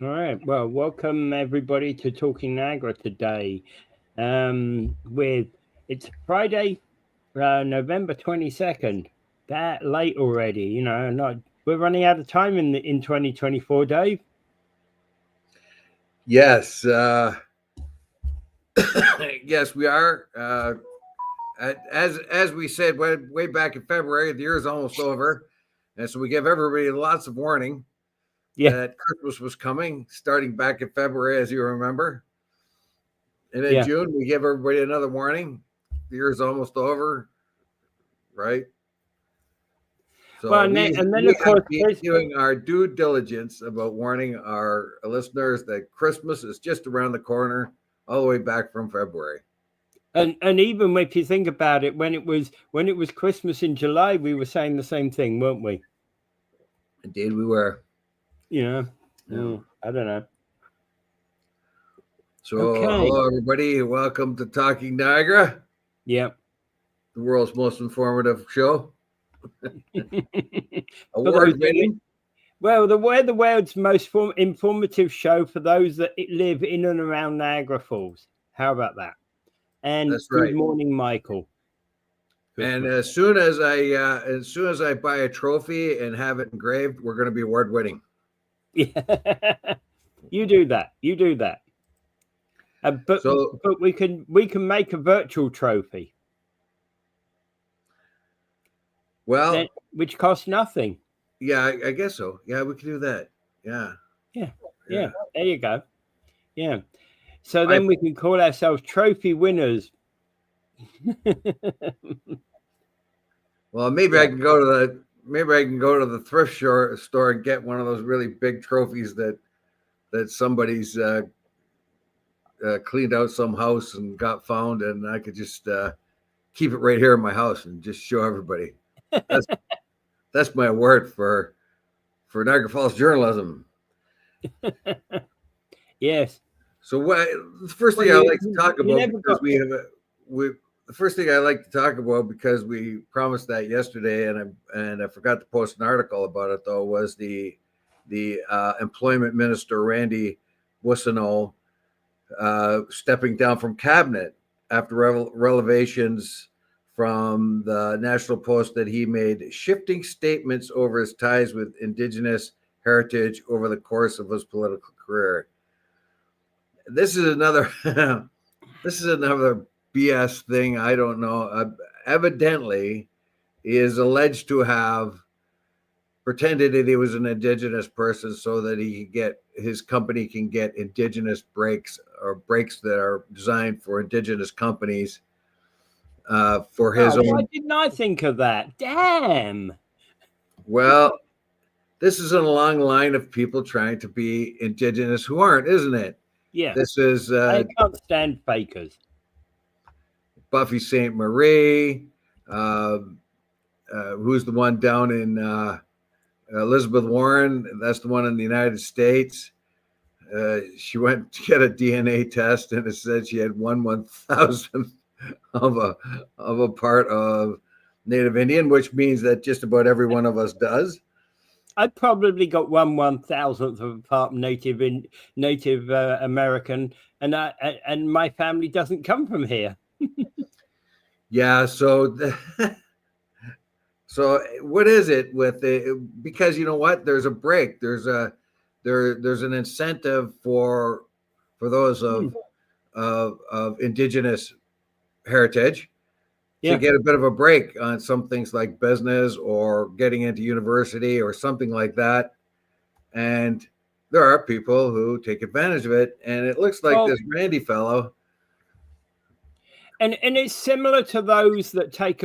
All right. Well, welcome everybody to Talking Niagara today. With it's Friday, November 22nd. That late already, not we're running out of time in 2024, Dave. Yes, yes, we are. As we said way back in February, the year is almost over, and so we give everybody lots of warning Yeah, that Christmas was coming, starting back in February, as you remember. And in yeah. June, we give everybody another warning. The year is almost over, right? Well, So we and then we of have course, been doing our due diligence about warning our listeners that Christmas is just around the corner, all the way back from February. and even if you think about it, when it was Christmas in July, we were saying the same thing, weren't we? Indeed, we were. You know, Yeah. I don't know. So, Okay. hello everybody. Welcome to Talking Niagara, Yeah. the world's most informative show, For those award that winning. Well, we're the world's most informative show for those that live in and around Niagara Falls. How about that? And That's good right. morning, Michael. Good And morning. as soon as I buy a trophy and have it engraved, we're going to be award winning. Yeah, you do that. You do that. But So, we can make a virtual trophy well, that which costs nothing. yeah, I guess so. Yeah, we can do that. Yeah, Yeah, yeah. yeah. There you go. Yeah. So I then we can call ourselves trophy winners. well, Yeah. maybe I can go to the thrift store and get one of those really big trophies that somebody's cleaned out some house and got found, and I could just keep it right here in my house and just show everybody. That's that's my award for Niagara Falls journalism. Yes. So what the first Well, thing I you like to talk you about never because got. we the first thing I like to talk about because we promised that yesterday and I forgot to post an article about it though was the employment minister Randy Boissonneau stepping down from cabinet after revelations from the National Post that he made shifting statements over his ties with Indigenous heritage over the course of his political career. This is another this is another BS thing. I don't know. Evidently, he is alleged to have pretended that he was an indigenous person so that he could get his company can get indigenous breaks or breaks that are designed for indigenous companies for his Oh, why own. didn't I think of that? Damn. Well, this is a long line of people trying to be indigenous who aren't, isn't it? Yeah. This is I can't stand fakers. Buffy St. Marie, uh, who's the one down in Elizabeth Warren. That's the one in the United States. She went to get a DNA test, and it said she had 1/1000th of a part of Native Indian, which means that just about every one of us does. I probably got 1/1000th of a part Native American, and my family doesn't come from here. Yeah. So what is it with it? Because you know what? There's a break. There's an incentive for those Hmm. of indigenous heritage to Yeah. get a bit of a break on some things like business or getting into university or something like that. And there are people who take advantage of it. And it looks like Well, this Randy fellow. and it's similar to those that take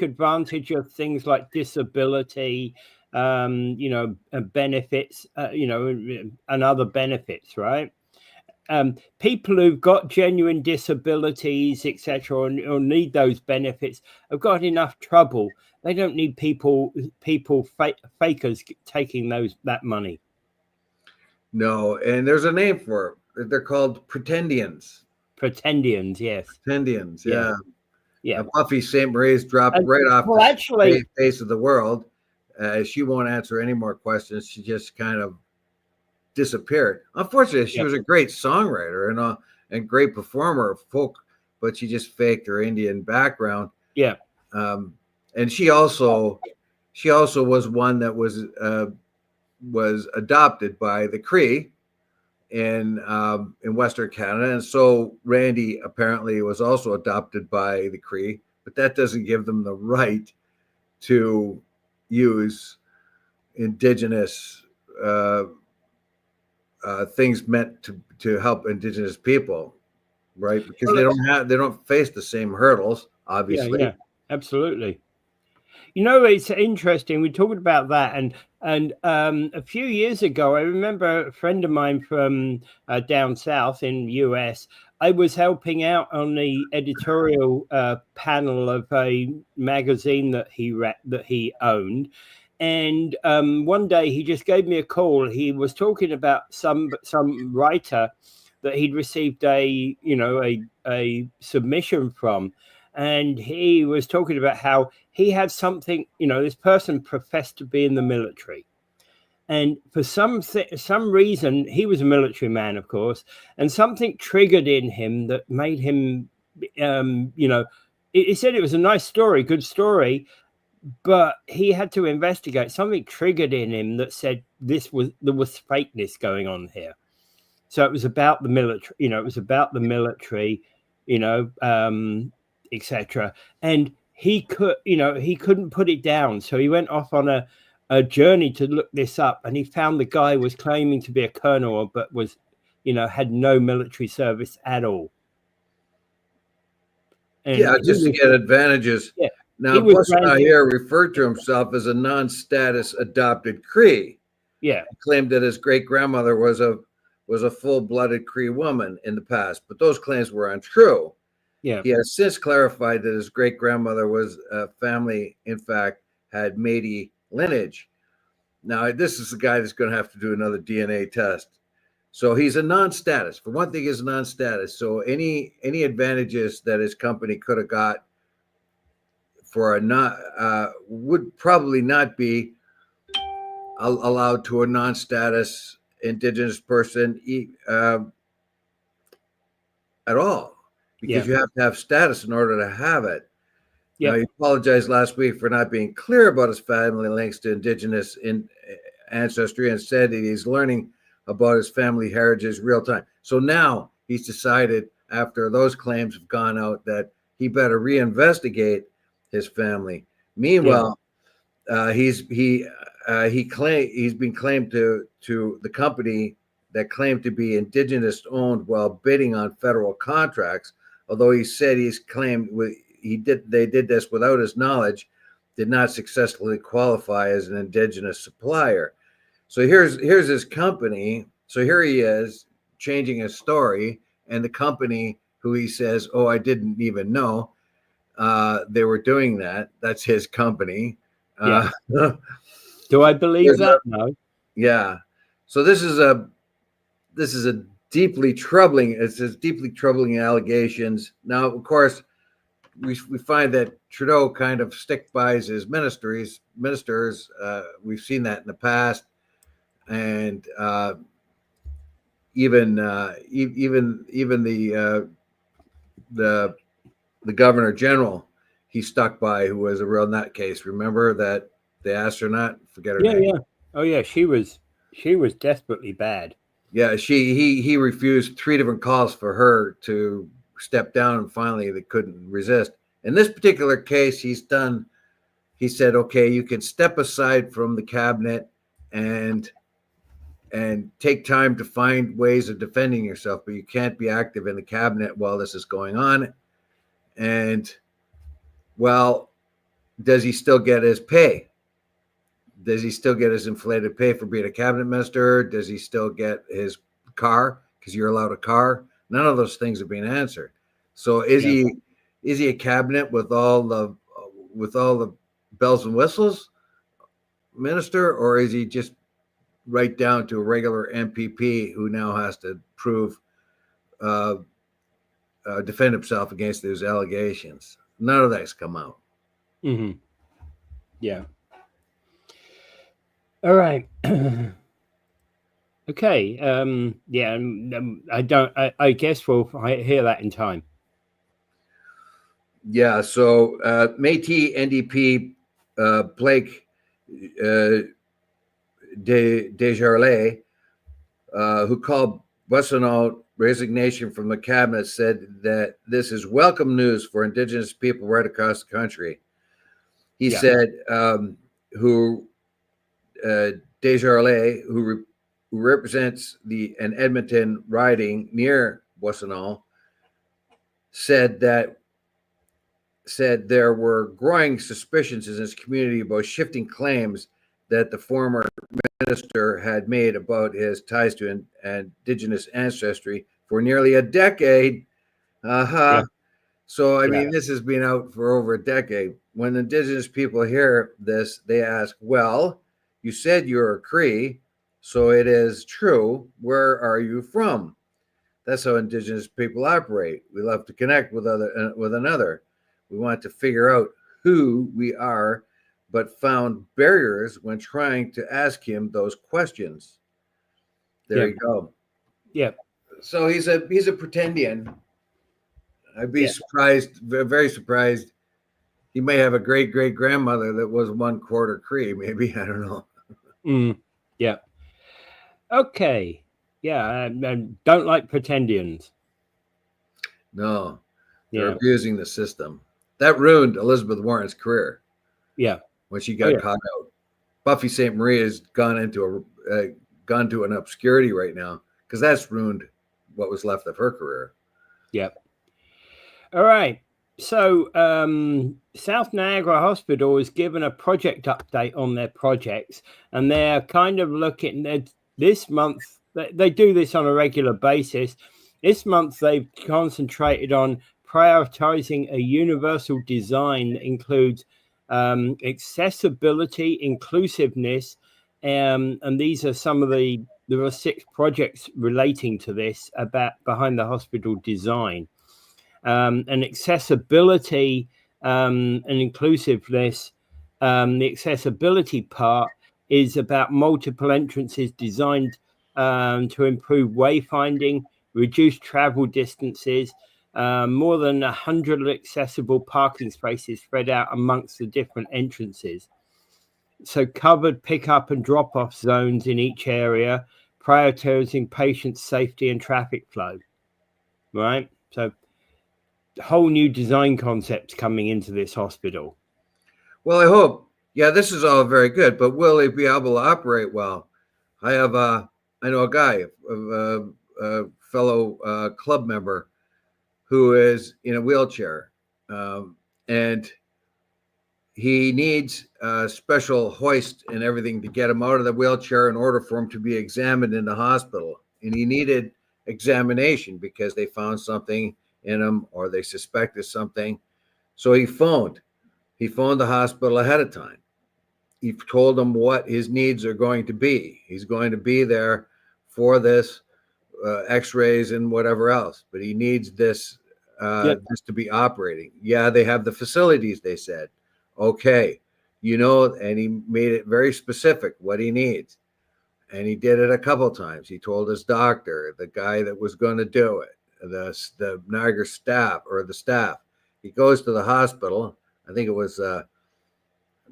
advantage of things like disability, benefits, and other benefits, right? People who've got genuine disabilities, etc., or need those benefits have got enough trouble. They don't need fakers taking that money. No, and there's a name for it. They're called pretendians. Pretendians, yes, Pretendians, yeah, yeah. yeah. Buffy St. Marie's dropped And right off well, the actually, face of the world. She won't answer any more questions. She just kind of disappeared. Unfortunately, she Yeah. was a great songwriter and great performer of folk, but she just faked her Indian background. Yeah. And she also was one that was adopted by the Cree in Western Canada, and so Randy apparently was also adopted by the Cree, but that doesn't give them the right to use Indigenous things meant to help Indigenous people, right? Because Well, they don't face the same hurdles, yeah, obviously. yeah, absolutely. You know, it's interesting. We talked about that, and a few years ago, I remember a friend of mine from down south in US. I was helping out on the editorial panel of a magazine that he owned, and one day he just gave me a call. He was talking about some writer that he'd received a submission from, and he was talking about how he had something, this person professed to be in the military, and for some reason he was a military man, of course, and something triggered in him that made him, he said it was a nice story, good story, but he had to investigate. Something triggered in him that said there was fakeness going on here. So it was about the military, it was about the military, etc. And he couldn't put it down. So he went off on a journey to look this up, and he found the guy was claiming to be a colonel, but was, had no military service at all. And Yeah, just to get advantages. Yeah, Now, Boissonnaire referred to himself as a non-status adopted Cree. Yeah, He claimed that his great grandmother was a full-blooded Cree woman in the past, but those claims were untrue. Yeah, he has since clarified that his great grandmother was family, in fact, had Métis lineage. Now, this is the guy that's going to have to do another DNA test. So he's a non-status. For one thing, he's a non-status. So any advantages that his company could have got for a not would probably not be allowed to a non-status Indigenous person at all, because you have to have status in order to have it. Now, he apologized last week for not being clear about his family links to Indigenous ancestry, and said that he's learning about his family heritage real time. So now he's decided, after those claims have gone out, that he better reinvestigate his family. Meanwhile, he's been claimed to the company that claimed to be Indigenous owned while bidding on federal contracts. Although he said they did this without his knowledge, did not successfully qualify as an Indigenous supplier. So here's his company. So here he is changing his story, and the company who he says, "Oh, I didn't even know they were doing that." That's his company. Do I believe that? No. Yeah. So this is a deeply troubling. It's deeply troubling allegations. Now, of course, we find that Trudeau kind of stick by his ministers. We've seen that in the past, and even the governor general he stuck by, who was a real nutcase. Remember that the astronaut? Forget her name. Yeah. Oh yeah, she was desperately bad. Yeah, he refused 3 different calls for her to step down, and finally they couldn't resist. In this particular case, he said, okay, you can step aside from the cabinet and take time to find ways of defending yourself, but you can't be active in the cabinet while this is going on. And, well, does he still get his pay? Does he still get his inflated pay for being a cabinet minister? Does he still get his car, because you're allowed a car? None of those things are being answered. So is he a cabinet with all the bells and whistles minister, or is he just right down to a regular MPP who now has to defend himself against those allegations? None of that's come out. Mm-hmm. Yeah. All right. Okay. Yeah. I don't. I guess we'll hear that in time. Yeah. So Métis NDP Blake Desjardins, who called Boissonnault's resignation from the cabinet, said that this is welcome news for Indigenous people right across the country. He said, who Desjardins, who represents an Edmonton riding near Boissonnault, said there were growing suspicions in his community about shifting claims that the former minister had made about his ties to Indigenous ancestry for nearly a decade. Yeah. So, I mean, this has been out for over a decade. When Indigenous people hear this, they ask, well, you said you're a Cree, so it is true. Where are you from? That's how Indigenous people operate. We love to connect with another. We want to figure out who we are, but found barriers when trying to ask him those questions. There you go. Yeah. So he's a pretendian. I'd be surprised, very surprised. He may have a great grandmother that was 1/4 Cree. Maybe, I don't know. Yeah. Okay. Yeah. I don't like pretendians. No, they're abusing the system. That ruined Elizabeth Warren's career. Yeah. When she got caught out, Buffy St. Marie has gone to an obscurity right now because that's ruined what was left of her career. Yep. All right. So South Niagara Hospital is given a project update on their projects, and they're kind of looking at this month. They do this on a regular basis. This month they've concentrated on prioritizing a universal design that includes accessibility, inclusiveness, and these are some of there are 6 projects relating to this behind the hospital design. And accessibility and inclusiveness. The accessibility part is about multiple entrances designed to improve wayfinding, reduce travel distances, more than 100 accessible parking spaces spread out amongst the different entrances. So covered pick-up and drop-off zones in each area, prioritizing patient safety and traffic flow. Right? So whole new design concepts coming into this hospital. Well, I hope. Yeah, this is all very good, but will it be able to operate well? I know a guy, a fellow club member, who is in a wheelchair, and he needs a special hoist and everything to get him out of the wheelchair in order for him to be examined in the hospital. And he needed examination because they found something in him or they suspected something. So he phoned the hospital ahead of time. He told them what his needs are going to be. He's going to be there for this x-rays and whatever else, but he needs this this to be operating. Yeah, they have the facilities, they said. Okay, and he made it very specific what he needs. And he did it a couple times. He told his doctor, the guy that was going to do it, the Niagara staff or the staff. He goes to the hospital. I think it was,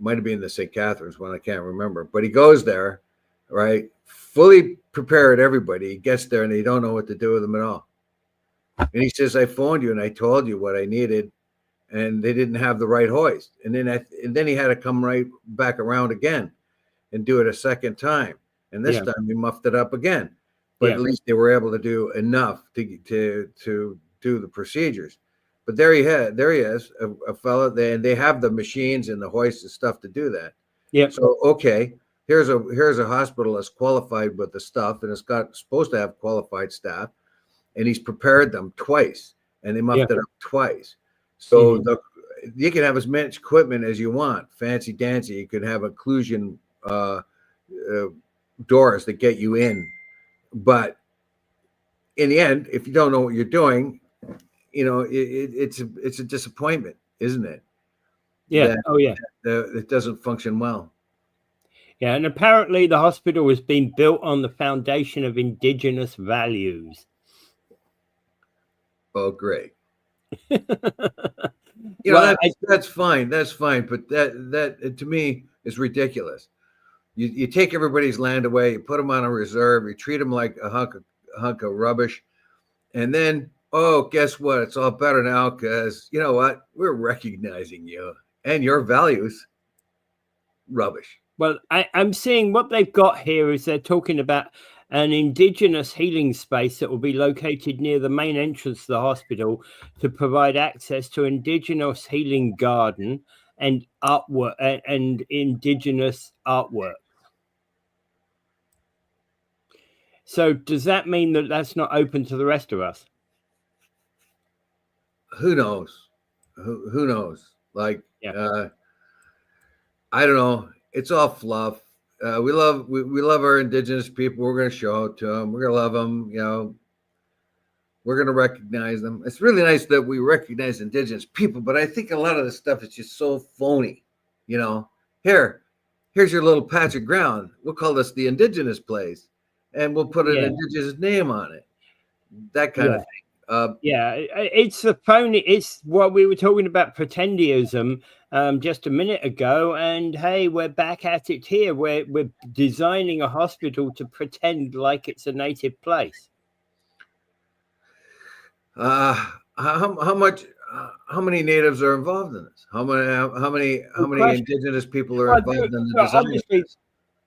might have been the St. Catharines one. I can't remember. But he goes there, right, fully prepared everybody. He gets there and they don't know what to do with him at all. And he says, I phoned you and I told you what I needed, and they didn't have the right hoist. And then he had to come right back around again and do it a second time. And this time he muffed it up again. But at least they were able to do enough to do the procedures. But there he is, a fellow. They have the machines and the hoist and stuff to do that. Yeah. So okay, here's a hospital that's qualified with the stuff, and it's supposed to have qualified staff, and he's prepared them twice, and they muffed it up twice. So you can have as much equipment as you want, fancy dancy. You could have inclusion doors that get you in, but in the end, if you don't know what you're doing, it's a disappointment, isn't it? Yeah. It doesn't function well. Yeah, and apparently the hospital has been built on the foundation of Indigenous values. Oh, great. Well, That's fine. That's fine. But that to me is ridiculous. You take everybody's land away, you put them on a reserve, you treat them like a hunk of rubbish, and then, oh, guess what? It's all better now because you know what? We're recognizing you and your values. Rubbish. well, I'm seeing what they've got here is they're talking about an Indigenous healing space that will be located near the main entrance to the hospital to provide access to Indigenous healing garden and artwork and Indigenous artwork. So does that mean that that's not open to the rest of us? Who knows? Who knows? Like, Yeah. I don't know. It's all fluff. We love our Indigenous people. We're going to show it to them. We're going to love them. You know, we're going to recognize them. It's really nice that we recognize Indigenous people, but I think a lot of the stuff is just so phony. You know, here's your little patch of ground. We'll call this the Indigenous place, and we'll put an Indigenous name on it. That kind of thing. It's the phony. It's what we were talking about, pretendiism, just a minute ago. And hey, we're back at it here. We're designing a hospital to pretend like it's a native place. How much? How many natives are involved in this? How many Indigenous people are involved in the design?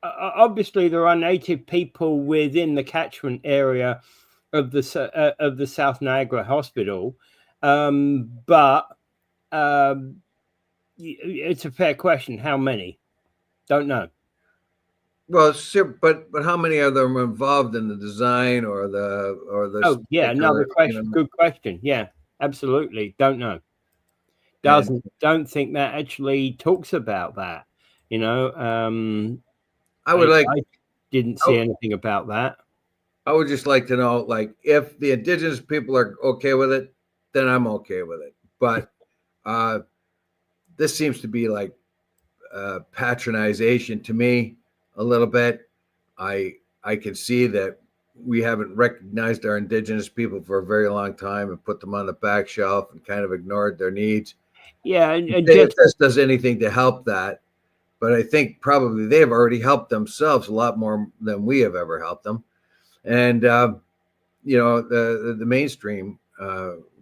Obviously, there are native people within the catchment area of the South Niagara Hospital, but it's a fair question. How many? Don't know. Well, sure, but how many of them are involved in the design or the? Oh yeah, another question. You know? Good question. Yeah, absolutely. Don't know. Don't think that actually talks about that. You know, I didn't see anything about that. I would just like to know, like, if the Indigenous people are okay with it, then I'm okay with it. But this seems to be like patronization to me a little bit. I can see that we haven't recognized our Indigenous people for a very long time and put them on the back shelf and kind of ignored their needs. Yeah, and if this does anything to help that, but I think probably they have already helped themselves a lot more than we have ever helped them. And you know, the mainstream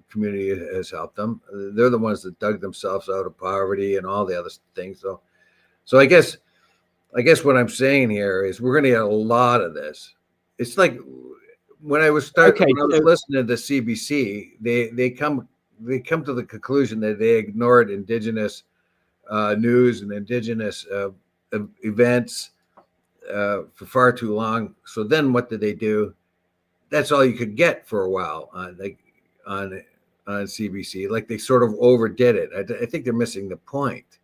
community has helped them. They're the ones that dug themselves out of poverty and all the other things. So I guess what I'm saying here is we're going to get a lot of this. It's like when I was listening to CBC, they come to the conclusion that they ignored Indigenous news and Indigenous events for far too long. So then what did they do? That's all you could get for a while on CBC. Like they sort of overdid it. I think they're missing the point.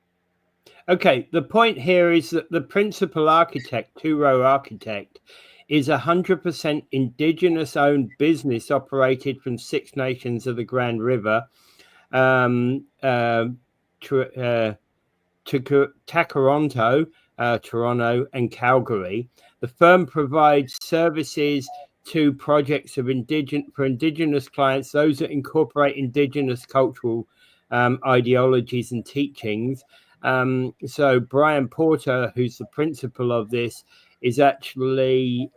Okay, the point here is that the principal architect, two-row architect, is 100% Indigenous-owned business operated from 6 nations of the Grand River, Takaronto, Toronto, and Calgary. The firm provides services to projects for Indigenous clients, those that incorporate Indigenous cultural ideologies and teachings. So Brian Porter, who's the principal of this, is actually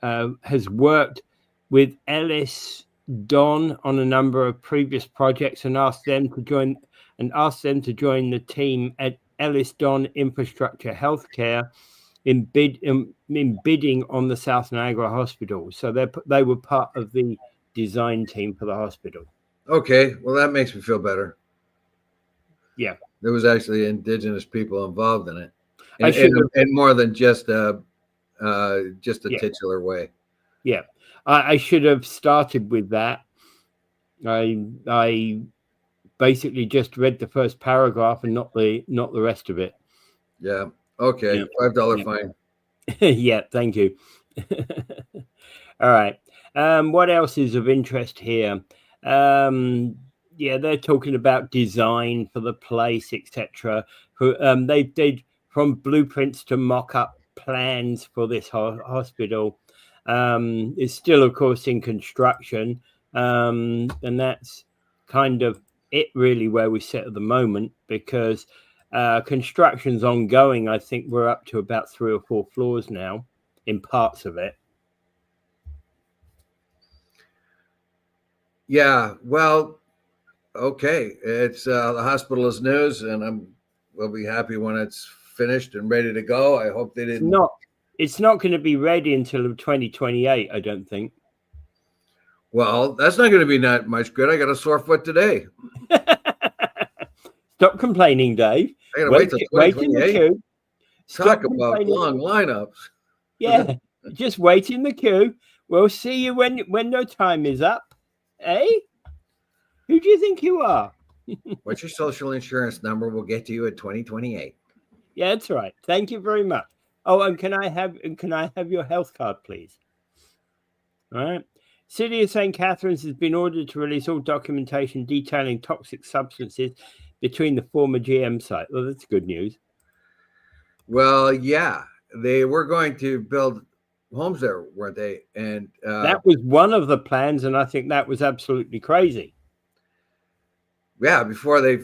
has worked with Ellis Don on a number of previous projects and asked them to join the team at Ellis Don Infrastructure Healthcare in bidding on the South Niagara Hospital. So they were part of the design team for the hospital. Okay, well that makes me feel better. Yeah, there was actually Indigenous people involved in it, and more than just a titular way. Yeah, I should have started with that. I basically just read the first paragraph and not the rest of it. Yeah. Okay. Yeah. $5 fine. Yeah. Thank you. All right. What else is of interest here? Yeah, they're talking about design for the place, etc. They from blueprints to mock-up plans for this hospital. It's still, of course, in construction, and that's kind of it really where we sit at the moment, because construction's ongoing. I think we're up to about 3 or 4 floors now in parts of it. Yeah, well, okay. It's the hospital is news, and we'll be happy when it's finished and ready to go. I hope they didn't. It's not going to be ready until 2028, I don't think. Well, that's not going to be not much good. I got a sore foot today. Stop complaining, Dave. I got to wait till 2028. Wait in the queue. Talk about long lineups. Yeah, just wait in the queue. We'll see you when no time is up. Eh? Who do you think you are? What's your social insurance number? We'll get to you at 2028. Yeah, that's right. Thank you very much. Oh, and can I have your health card, please? All right. City of St. Catharines has been ordered to release all documentation detailing toxic substances between the former GM site. Well, that's good news. Well, yeah, they were going to build homes there, weren't they? And that was one of the plans, and I think that was absolutely crazy. Yeah, before they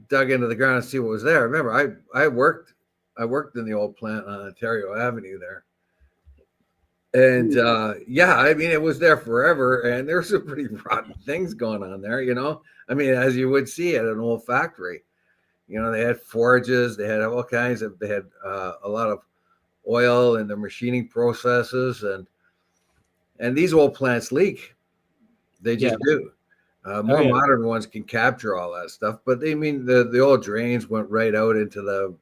dug into the ground and see what was there. Remember, I worked in the old plant on Ontario Avenue there. And yeah, I mean, it was there forever, and there's some pretty rotten things going on there, you know. I mean, as you would see at an old factory, you know, they had forges, they had all kinds of, they had a lot of oil in their machining processes, and these old plants leak. They just do. More modern ones can capture all that stuff, but they mean the old drains went right out into the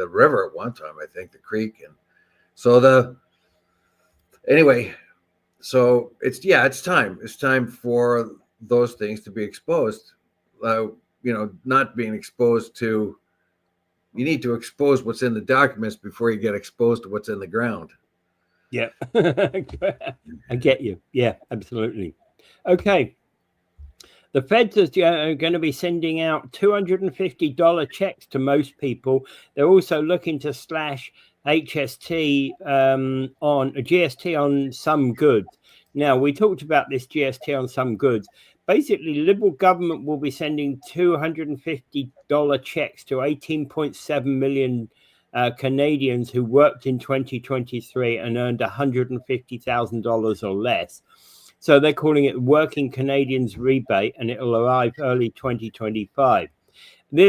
river at one time, I think, the creek, and so anyway, so it's time for those things to be exposed. You know, not being exposed to, you need to expose what's in the documents before you get exposed to what's in the ground. Yeah, I get you. Yeah, absolutely. Okay. The feds are going to be sending out $250 checks to most people. They're also looking to slash GST on some goods. Now, we talked about this GST on some goods. Basically, Liberal government will be sending $250 checks to 18.7 million Canadians who worked in 2023 and earned $150,000 or less. So they're calling it Working Canadians Rebate, and it'll arrive early 2025.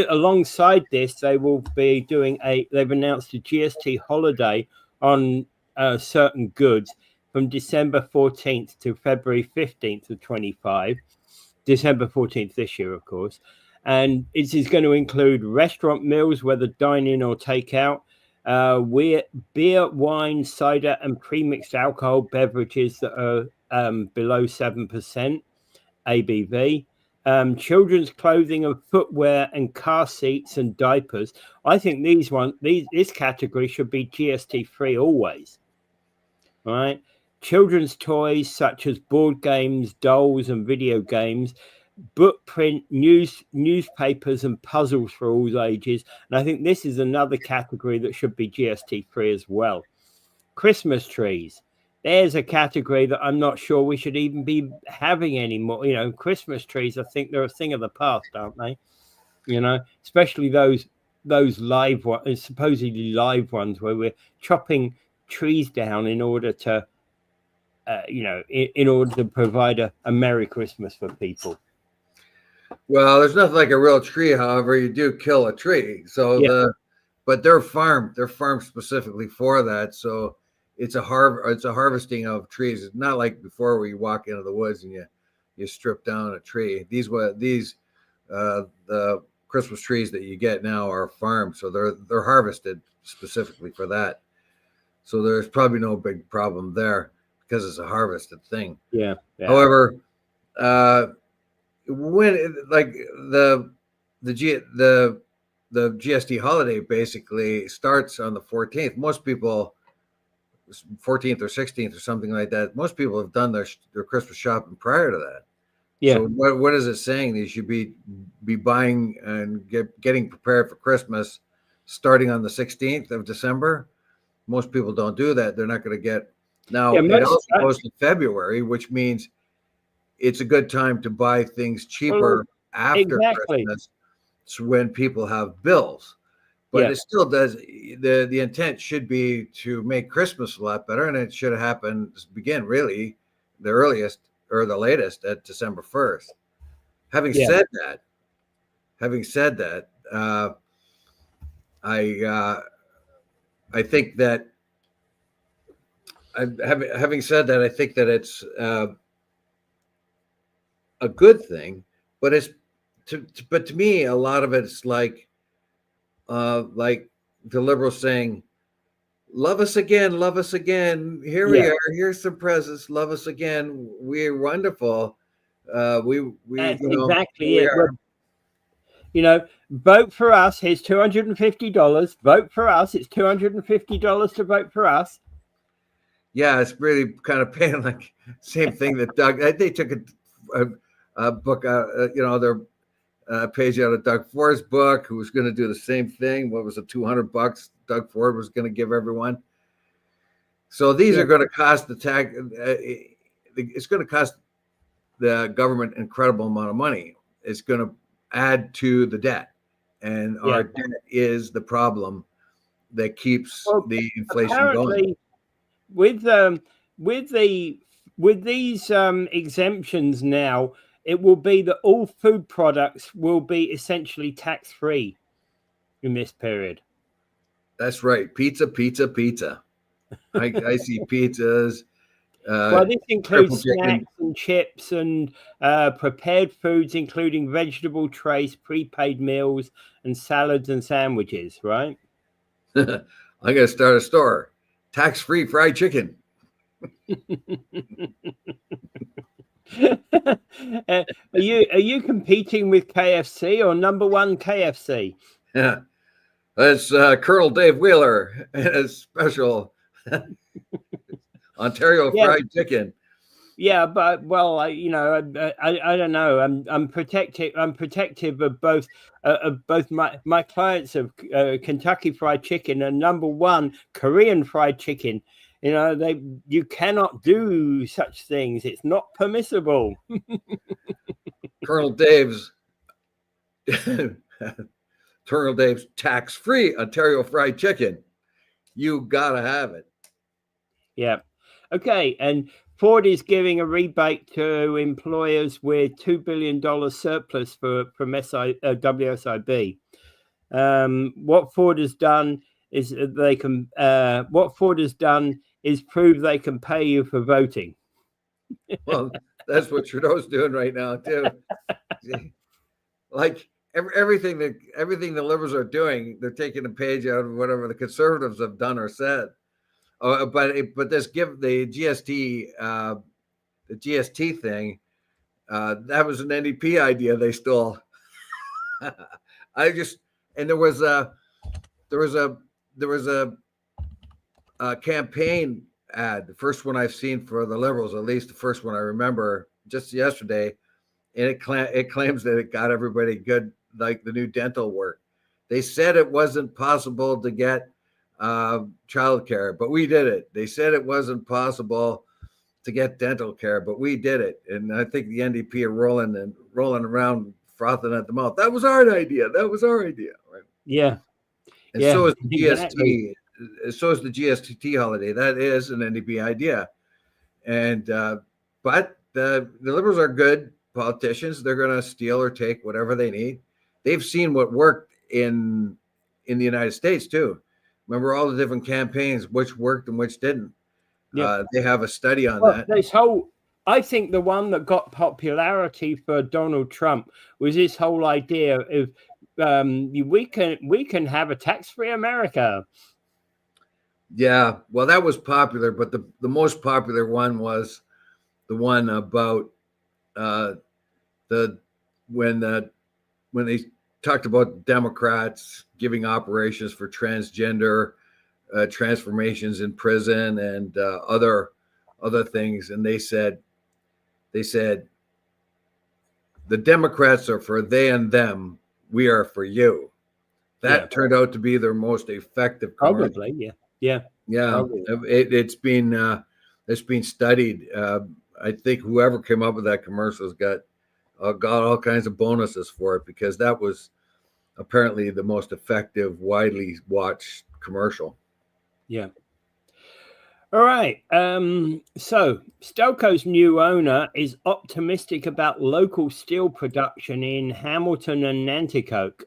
Alongside this, they will be doing they've announced a GST holiday on certain goods from December 14th to February 15th of 25. December 14th this year, of course. And it is going to include restaurant meals, whether dine-in or takeout, beer, wine, cider, and pre-mixed alcohol beverages that are below 7% ABV, children's clothing and footwear, and car seats and diapers. I think this category should be GST free always. All right. Children's toys such as board games, dolls, and video games, book print, newspapers, and puzzles for all ages. And I think this is another category that should be GST free as well. Christmas trees. There's a category that I'm not sure we should even be having anymore. You know, Christmas trees, I think they're a thing of the past, aren't they? You know, especially those live ones, supposedly live ones, where we're chopping trees down in order to, in order to provide a Merry Christmas for people. Well, there's nothing like a real tree. However, you do kill a tree. So but they're farmed specifically for that. So it's a harvesting of trees. It's not like before where you walk into the woods and you strip down a tree. The Christmas trees that you get now are farmed, so they're harvested specifically for that. So there's probably no big problem there because it's a harvested thing. Yeah. However, when like the GST holiday basically starts on the 14th. Most people, 14th or 16th or something like that. Most people have done their Christmas shopping prior to that. Yeah. So what is it saying? They should be buying and getting prepared for Christmas starting on the 16th of December. Most people don't do that. They're not going to get. Now, Yeah. it also goes to February, which means it's a good time to buy things Well, cheaper after exactly. Christmas. So when people have bills, but Yeah. it still does. The intent should be to make Christmas a lot better, and it should happen begin really the earliest or the latest at December 1st. Having Yeah. said that, I think that having said that, I think that it's a good thing, but but to me, a lot of it's like the liberals saying, "Love us again, love us again. Here we Yeah. are. Here's some presents. Love us again. We're wonderful. We That's you know here exactly we it. are." Vote for us. Here's $250. Vote for us. It's $250 to vote for us. Yeah, it's really kind of paying like same thing that Doug. They took a book, their page out of Doug Ford's book, who was going to do the same thing. What was it, $200? Doug Ford was going to give everyone. So these are going to cost the tax. It's going to cost the government an incredible amount of money. It's going to add to the debt, and our debt is the problem that keeps the inflation going. With these exemptions now, it will be that all food products will be essentially tax free in this period. That's right. Pizza, pizza, pizza. I see pizzas. Well, this includes Triple chicken. snacks and chips and prepared foods, including vegetable trays, prepaid meals, and salads and sandwiches, right? I'm going to start a store. Tax-free fried chicken. Are you competing with KFC or number one KFC? Yeah. That's Colonel Dave Wheeler and a special Ontario fried chicken. Yeah, but I don't know. I'm protective of both my clients of Kentucky Fried Chicken and number one Korean Fried Chicken. You cannot do such things. It's not permissible. Colonel Dave's tax-free Ontario fried chicken. You gotta have it. Yeah. Okay. And Ford is giving a rebate to employers with $2 billion surplus from WSIB. What Ford has done is prove they can pay you for voting. Well, that's what Trudeau's doing right now too. Like everything the liberals are doing, they're taking a page out of whatever the conservatives have done or said. But this the GST thing, that was an NDP idea they stole. There was a campaign ad, the first one I've seen for the liberals, at least the first one I remember, just yesterday, and it claims that it got everybody good, like the new dental work. They said it wasn't possible to get childcare, but we did it. They said it wasn't possible to get dental care, but we did it. And I think the NDP are rolling around, frothing at the mouth. That was our idea. That was our idea. Right? Yeah. And so is the GST. Exactly. So is the GST holiday. That is an NDP idea. And but the liberals are good politicians. They're going to steal or take whatever they need. They've seen what worked in the United States too. Remember all the different campaigns, which worked and which didn't. Yeah. They have a study on that. I think the one that got popularity for Donald Trump was this whole idea of we can have a tax-free America. Yeah, well, that was popular, but the most popular one was the one about when they talked about Democrats giving operations for transgender transformations in prison and other things, and they said the Democrats are for they and them. We are for you. That turned out to be their most effective commercial. Probably, yeah. Probably. It's been studied. I think whoever came up with that commercial has got all kinds of bonuses for it, because that was apparently the most effective, widely watched commercial. Yeah. All right. So Stelco's new owner is optimistic about local steel production in Hamilton and Nanticoke.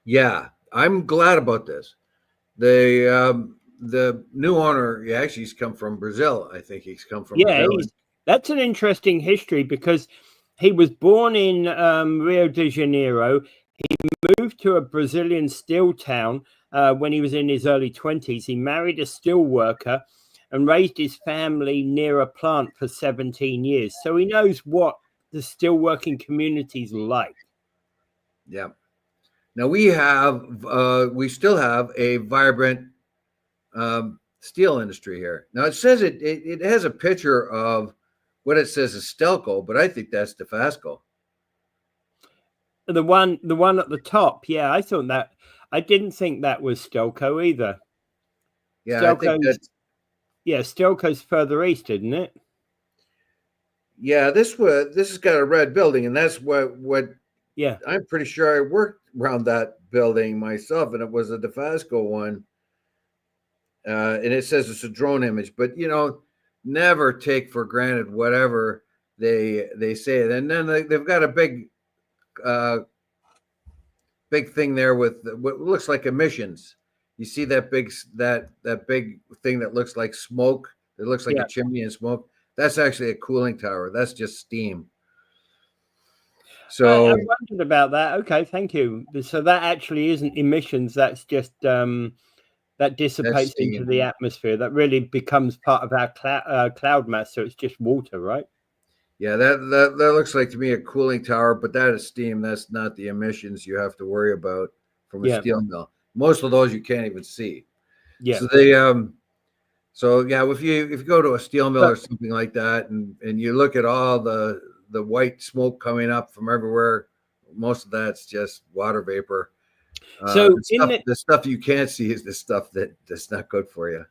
Yeah, I'm glad about this. The new owner, actually, he's come from Brazil. I think he's come from Brazil. That's an interesting history, because he was born in Rio de Janeiro. He moved to a Brazilian steel town when he was in his early 20s. He married a steel worker and raised his family near a plant for 17 years. So he knows what the steelworking community's like. Yeah. Now we still have a vibrant steel industry here. Now it says it has a picture of what it says is Stelco, but I think that's DeFasco. The one at the top, yeah, I didn't think that was Stelco either. Yeah, Stelco's further east, isn't it? Yeah, this has got a red building, and that's what. Yeah, I'm pretty sure I worked around that building myself, and it was a DeFasco one. And it says it's a drone image, but never take for granted whatever they say. And then they've got a big thing there with what looks like emissions. You see that big thing that looks like smoke. It looks like a chimney and smoke. That's actually a cooling tower. That's just steam. So I wondered about that. Okay, thank you. So that actually isn't emissions. That's just that dissipates into the atmosphere. That really becomes part of our cloud mass. So it's just water, right? Yeah, that looks like to me a cooling tower, but that is steam. That's not the emissions you have to worry about from a steel mill. Most of those you can't even see. Yeah. So they if you go to a steel mill or something like that, and you look at all the white smoke coming up from everywhere, most of that's just water vapor. So the stuff you can't see is the stuff that's not good for you.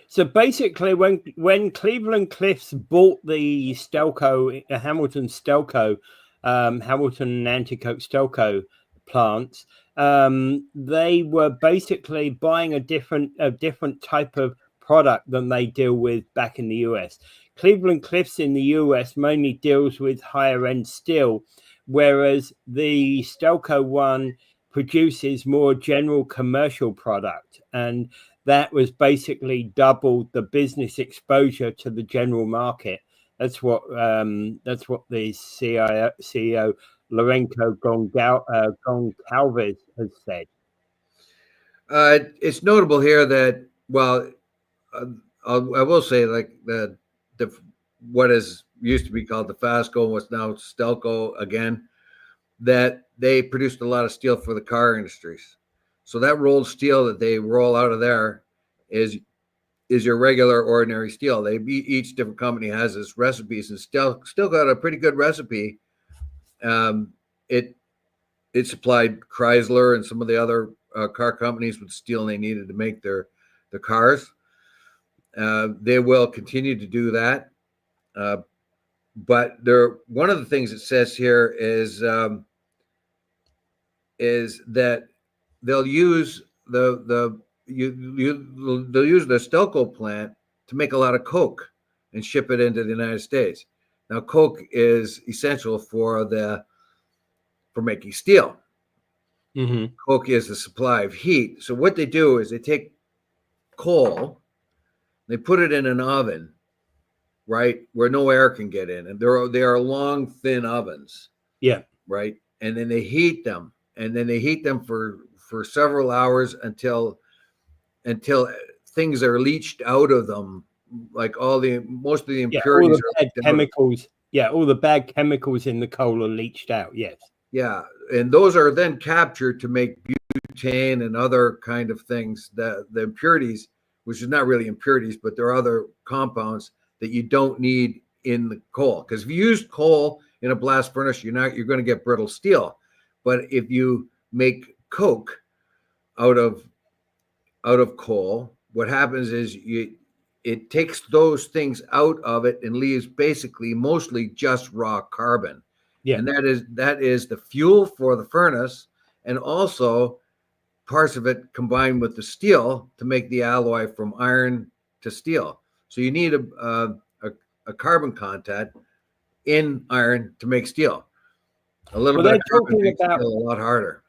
So basically, when Cleveland Cliffs bought the Stelco, Hamilton Stelco, Hamilton and Nanticoke Stelco plants, they were basically buying a different type of product than they deal with back in the US. Cleveland Cliffs in the US mainly deals with higher end steel, whereas the Stelco one produces more general commercial product, and that was basically doubled the business exposure to the general market. That's what the CEO Lourenco Goncalves has said. It's notable here that, well, I will say, like what is used to be called DeFasco, what's now Stelco again, that they produced a lot of steel for the car industries. So that rolled steel that they roll out of there is your regular ordinary steel. Each different company has its recipes, and still got a pretty good recipe. It supplied Chrysler and some of the other car companies with steel they needed to make their cars. They will continue to do that. But one of the things it says here is that they'll use they'll use the Stelco plant to make a lot of coke and ship it into the United States. Now, coke is essential for making steel. Mm-hmm. Coke is the supply of heat. So what they do is they take coal, they put it in an oven, right, where no air can get in, and they are long, thin ovens. Yeah. Right, and then they heat them, for several hours until things are leached out of them, like most of the impurities, all the bad chemicals. Yeah, all the bad chemicals in the coal are leached out. Yes. Yeah, and those are then captured to make butane and other kind of things. The impurities which is not really impurities, but there are other compounds that you don't need in the coal. Because if you use coal in a blast furnace, you're going to get brittle steel. But if you make coke out of coal, what happens is it takes those things out of it and leaves basically mostly just raw carbon. Yeah. And that is the fuel for the furnace, and also parts of it combined with the steel to make the alloy from iron to steel. So you need a carbon content in iron to make steel. A little bit of carbon makes steel a lot harder.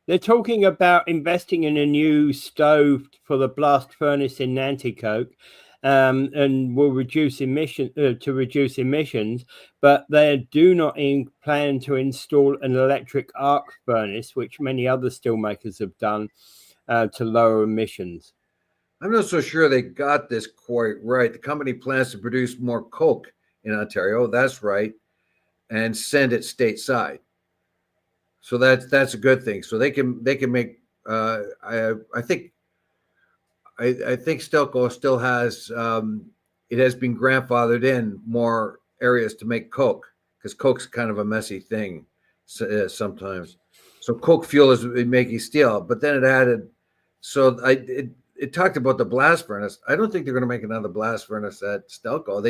They're talking about investing in a new stove for the blast furnace in Nanticoke, and will reduce emissions, but they do not plan to install an electric arc furnace, which many other steelmakers have done, to lower emissions. I'm not so sure they got this quite right. The company plans to produce more coke in Ontario. That's right, and send it stateside. So that's a good thing. So they can make. I think Stelco still has. It has been grandfathered in more areas to make coke, because coke's kind of a messy thing sometimes. So coke fuel is making steel, but then it added. So it talked about the blast furnace. I don't think they're going to make another blast furnace at Stelco.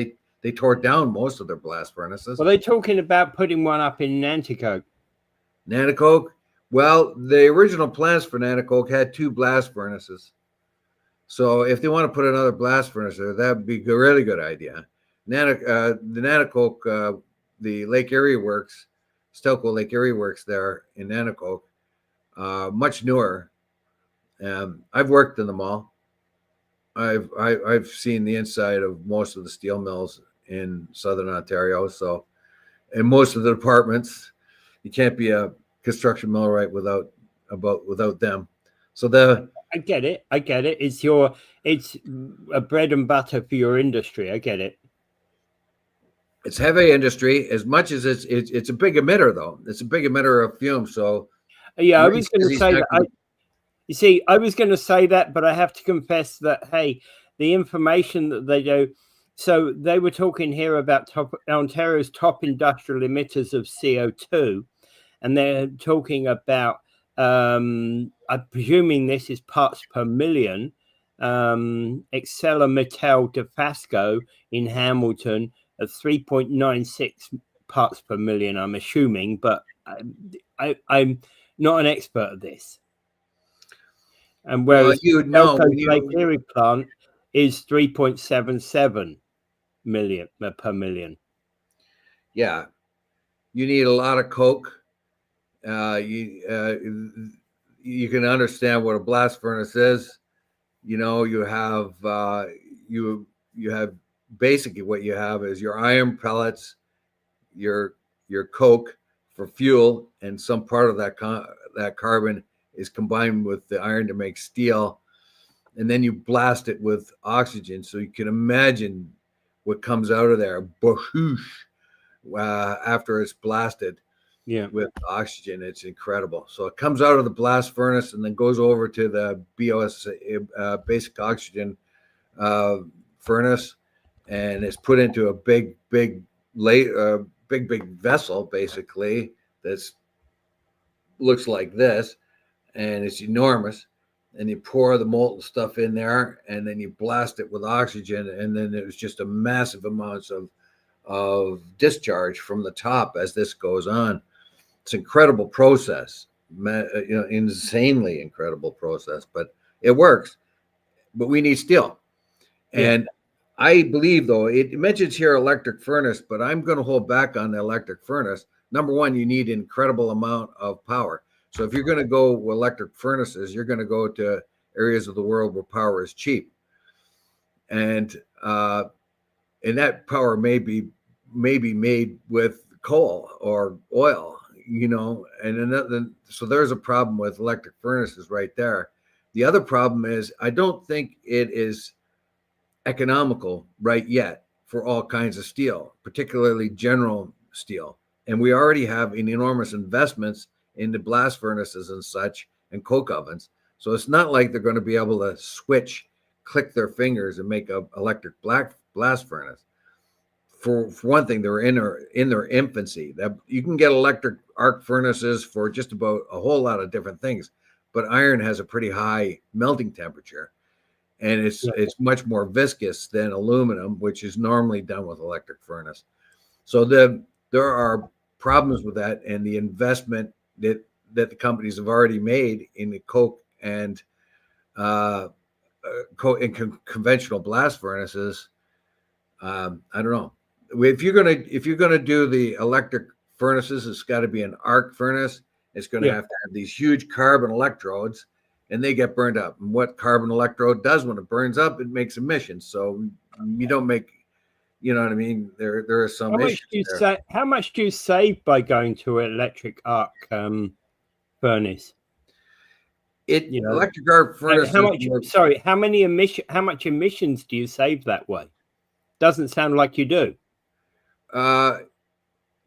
They tore down most of their blast furnaces. Well, they're talking about putting one up in Nanticoke. Nanticoke? Well, the original plans for Nanticoke had 2 blast furnaces. So if they want to put another blast furnace there, that would be a really good idea. The Nanticoke, the Lake Erie Works, Stelco Lake Erie Works there in Nanticoke, much newer. I've worked in them all. I've seen the inside of most of the steel mills in Southern Ontario. So, and most of the departments, you can't be a construction millwright without them. So I get it. It's a bread and butter for your industry. I get it. It's heavy industry as much as it's a big emitter, though. It's a big emitter of fumes. So yeah, I was going to say that. You see, I was going to say that, but I have to confess that, hey, the information that they do. So they were talking here about Ontario's top industrial emitters of CO2, and they're talking about, I'm presuming this is parts per million, ArcelorMittal Dofasco in Hamilton at 3.96 parts per million, I'm assuming, but I'm not an expert at this. And whereas Lake Erie plant is 3.77 million per million. Yeah, you need a lot of coke. You can understand what a blast furnace is. You know, you have basically what you have is your iron pellets, your coke for fuel, and some part of that carbon is combined with the iron to make steel, and then you blast it with oxygen. So you can imagine what comes out of there, after it's blasted. Yeah, with oxygen. It's incredible. So it comes out of the blast furnace and then goes over to the BOS, basic oxygen furnace, and it's put into a big vessel, basically, that's looks like this, and it's enormous. And you pour the molten stuff in there, and then you blast it with oxygen, and then there's just a massive amounts of discharge from the top as this goes on. It's an incredible process, insanely incredible process, but it works. But we need steel. Yeah. And I believe, though, it mentions here electric furnace, but I'm going to hold back on the electric furnace. Number one, you need an incredible amount of power. So if you're going to go with electric furnaces, you're going to go to areas of the world where power is cheap. And that power may be made with coal or oil. So there's a problem with electric furnaces right there. The other problem is I don't think it is economical right yet for all kinds of steel, particularly general steel. And we already have enormous investments into blast furnaces and such and coke ovens. So it's not like they're going to be able to switch click their fingers and make a electric blast furnace. For one thing, they're in their infancy. That you can get electric arc furnaces for just about a whole lot of different things, but iron has a pretty high melting temperature, and it's much more viscous than aluminum, which is normally done with electric furnace. So there are problems with that, and the investment that the companies have already made in the coke and conventional blast furnaces. I don't know. If you're gonna do the electric furnaces, it's got to be an arc furnace. It's going to have these huge carbon electrodes, and they get burned up. And what carbon electrode does when it burns up, it makes emissions. So you don't make, you know what I mean? There are some issues there. How much do you save by going to an electric arc furnace? Electric arc furnace. How much emissions do you save that way? Doesn't sound like you do.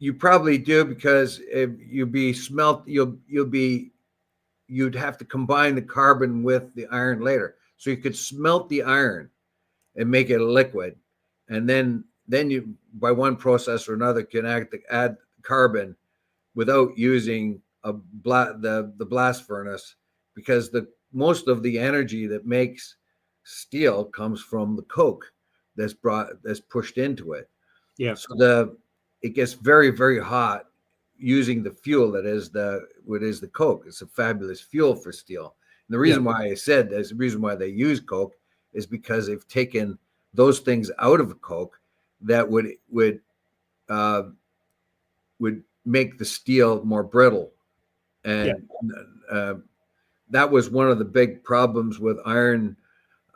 You probably do, because if you'd have to combine the carbon with the iron later. So you could smelt the iron and make it a liquid, and then you, by one process or another, can add carbon without using the blast furnace, because most of the energy that makes steel comes from the coke that's pushed into it. Yeah. So it gets very, very hot using the fuel that is the coke. It's a fabulous fuel for steel. And the reason why I said that's the reason why they use coke is because they've taken those things out of coke that would make the steel more brittle. And that was one of the big problems with iron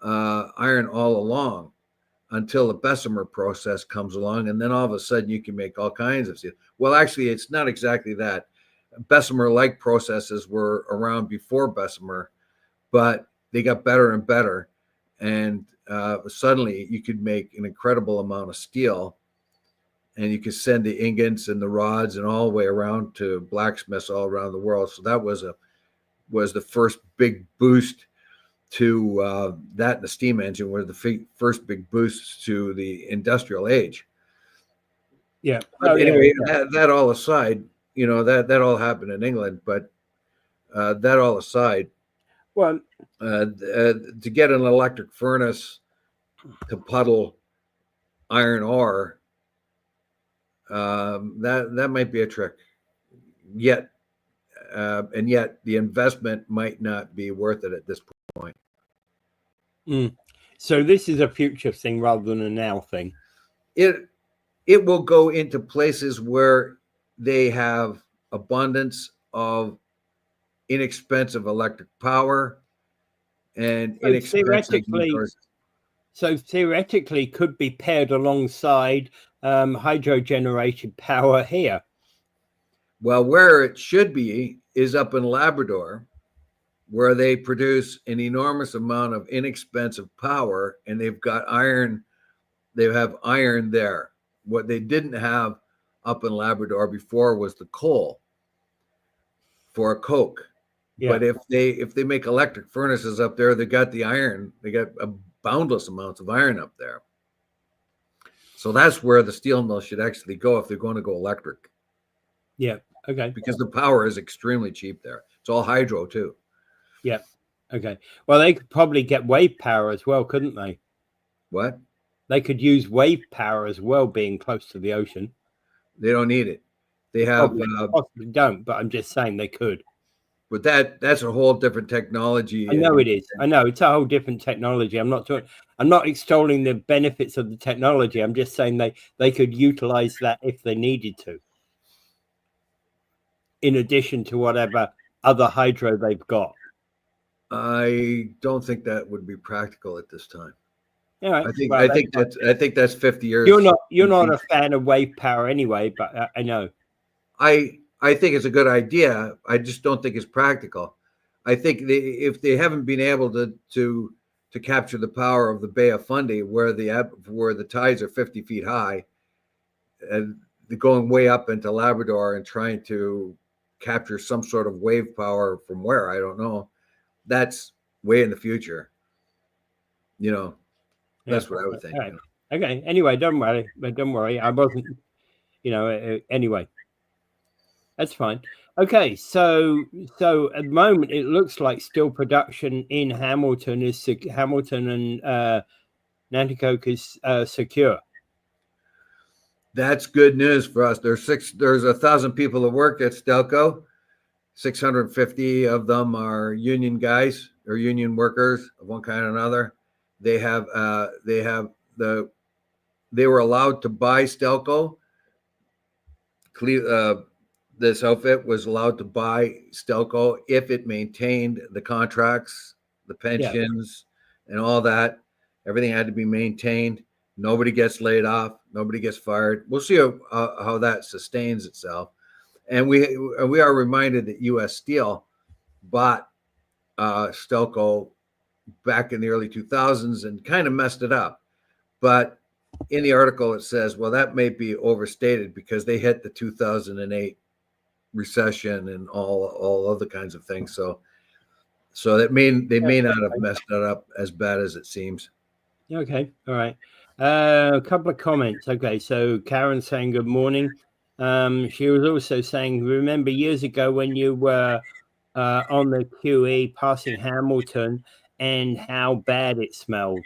all along, until the Bessemer process comes along, and then all of a sudden you can make all kinds of steel. Well, actually, it's not exactly that. Bessemer-like processes were around before Bessemer, but they got better and better, and suddenly you could make an incredible amount of steel, and you could send the ingots and the rods and all the way around to blacksmiths all around the world. So that was the first big boost to that, and the steam engine were the first big boosts to the industrial age. Yeah. Anyway, that all aside, that all happened in England, but that all aside, well, to get an electric furnace to puddle iron ore, that might be a trick. Yet the investment might not be worth it at this point. So this is a future thing rather than a now thing. It will go into places where they have abundance of inexpensive electric power and inexpensive resources. So theoretically could be paired alongside hydro generated power here. Well, where it should be is up in Labrador, where they produce an enormous amount of inexpensive power, and they've got iron. They have iron there. What they didn't have up in Labrador before was the coal for a coke. Yeah. But if they make electric furnaces up there, they got the iron. They got boundless amounts of iron up there. So that's where the steel mill should actually go if they're going to go electric. Yeah. Okay. Because the power is extremely cheap there. It's all hydro too. Yeah. Okay. Well, they could probably get wave power as well, couldn't they? What? They could use wave power as well, being close to the ocean. They don't need it. They have possibly don't, but I'm just saying they could. But that's a whole different technology. I know it is. I know it's a whole different technology. I'm not extolling the benefits of the technology. I'm just saying they could utilize that if they needed to, in addition to whatever other hydro they've got. I don't think that would be practical at this time. All right. I think that's 50 years. You're not a fan of wave power anyway, but I know. I think it's a good idea. I just don't think it's practical. I think if they haven't been able to capture the power of the Bay of Fundy, where the tides are 50 feet high, and they're going way up into Labrador and trying to capture some sort of wave power from where, I don't know. That's way in the future. That's what I would think. All right. Okay. Anyway, don't worry. I wasn't, anyway, that's fine. Okay. So at the moment, it looks like steel production in Hamilton Hamilton and Nanticoke is secure. That's good news for us. There's 1,000 people that work at Stelco. 650 of them are union guys or union workers of one kind or another. They were allowed to buy Stelco. This outfit was allowed to buy Stelco if it maintained the contracts, the pensions, and all that. Everything had to be maintained. Nobody gets laid off. Nobody gets fired. We'll see how that sustains itself. And we are reminded that U.S. Steel bought Stelco back in the early 2000s and kind of messed it up. But in the article, it says, well, that may be overstated because they hit the 2008 recession and all other kinds of things. So they may not have messed it up as bad as it seems. Okay. All right. A couple of comments. Okay. So Karen saying good morning. She was also saying, remember years ago when you were on the QE passing Hamilton and how bad it smelled.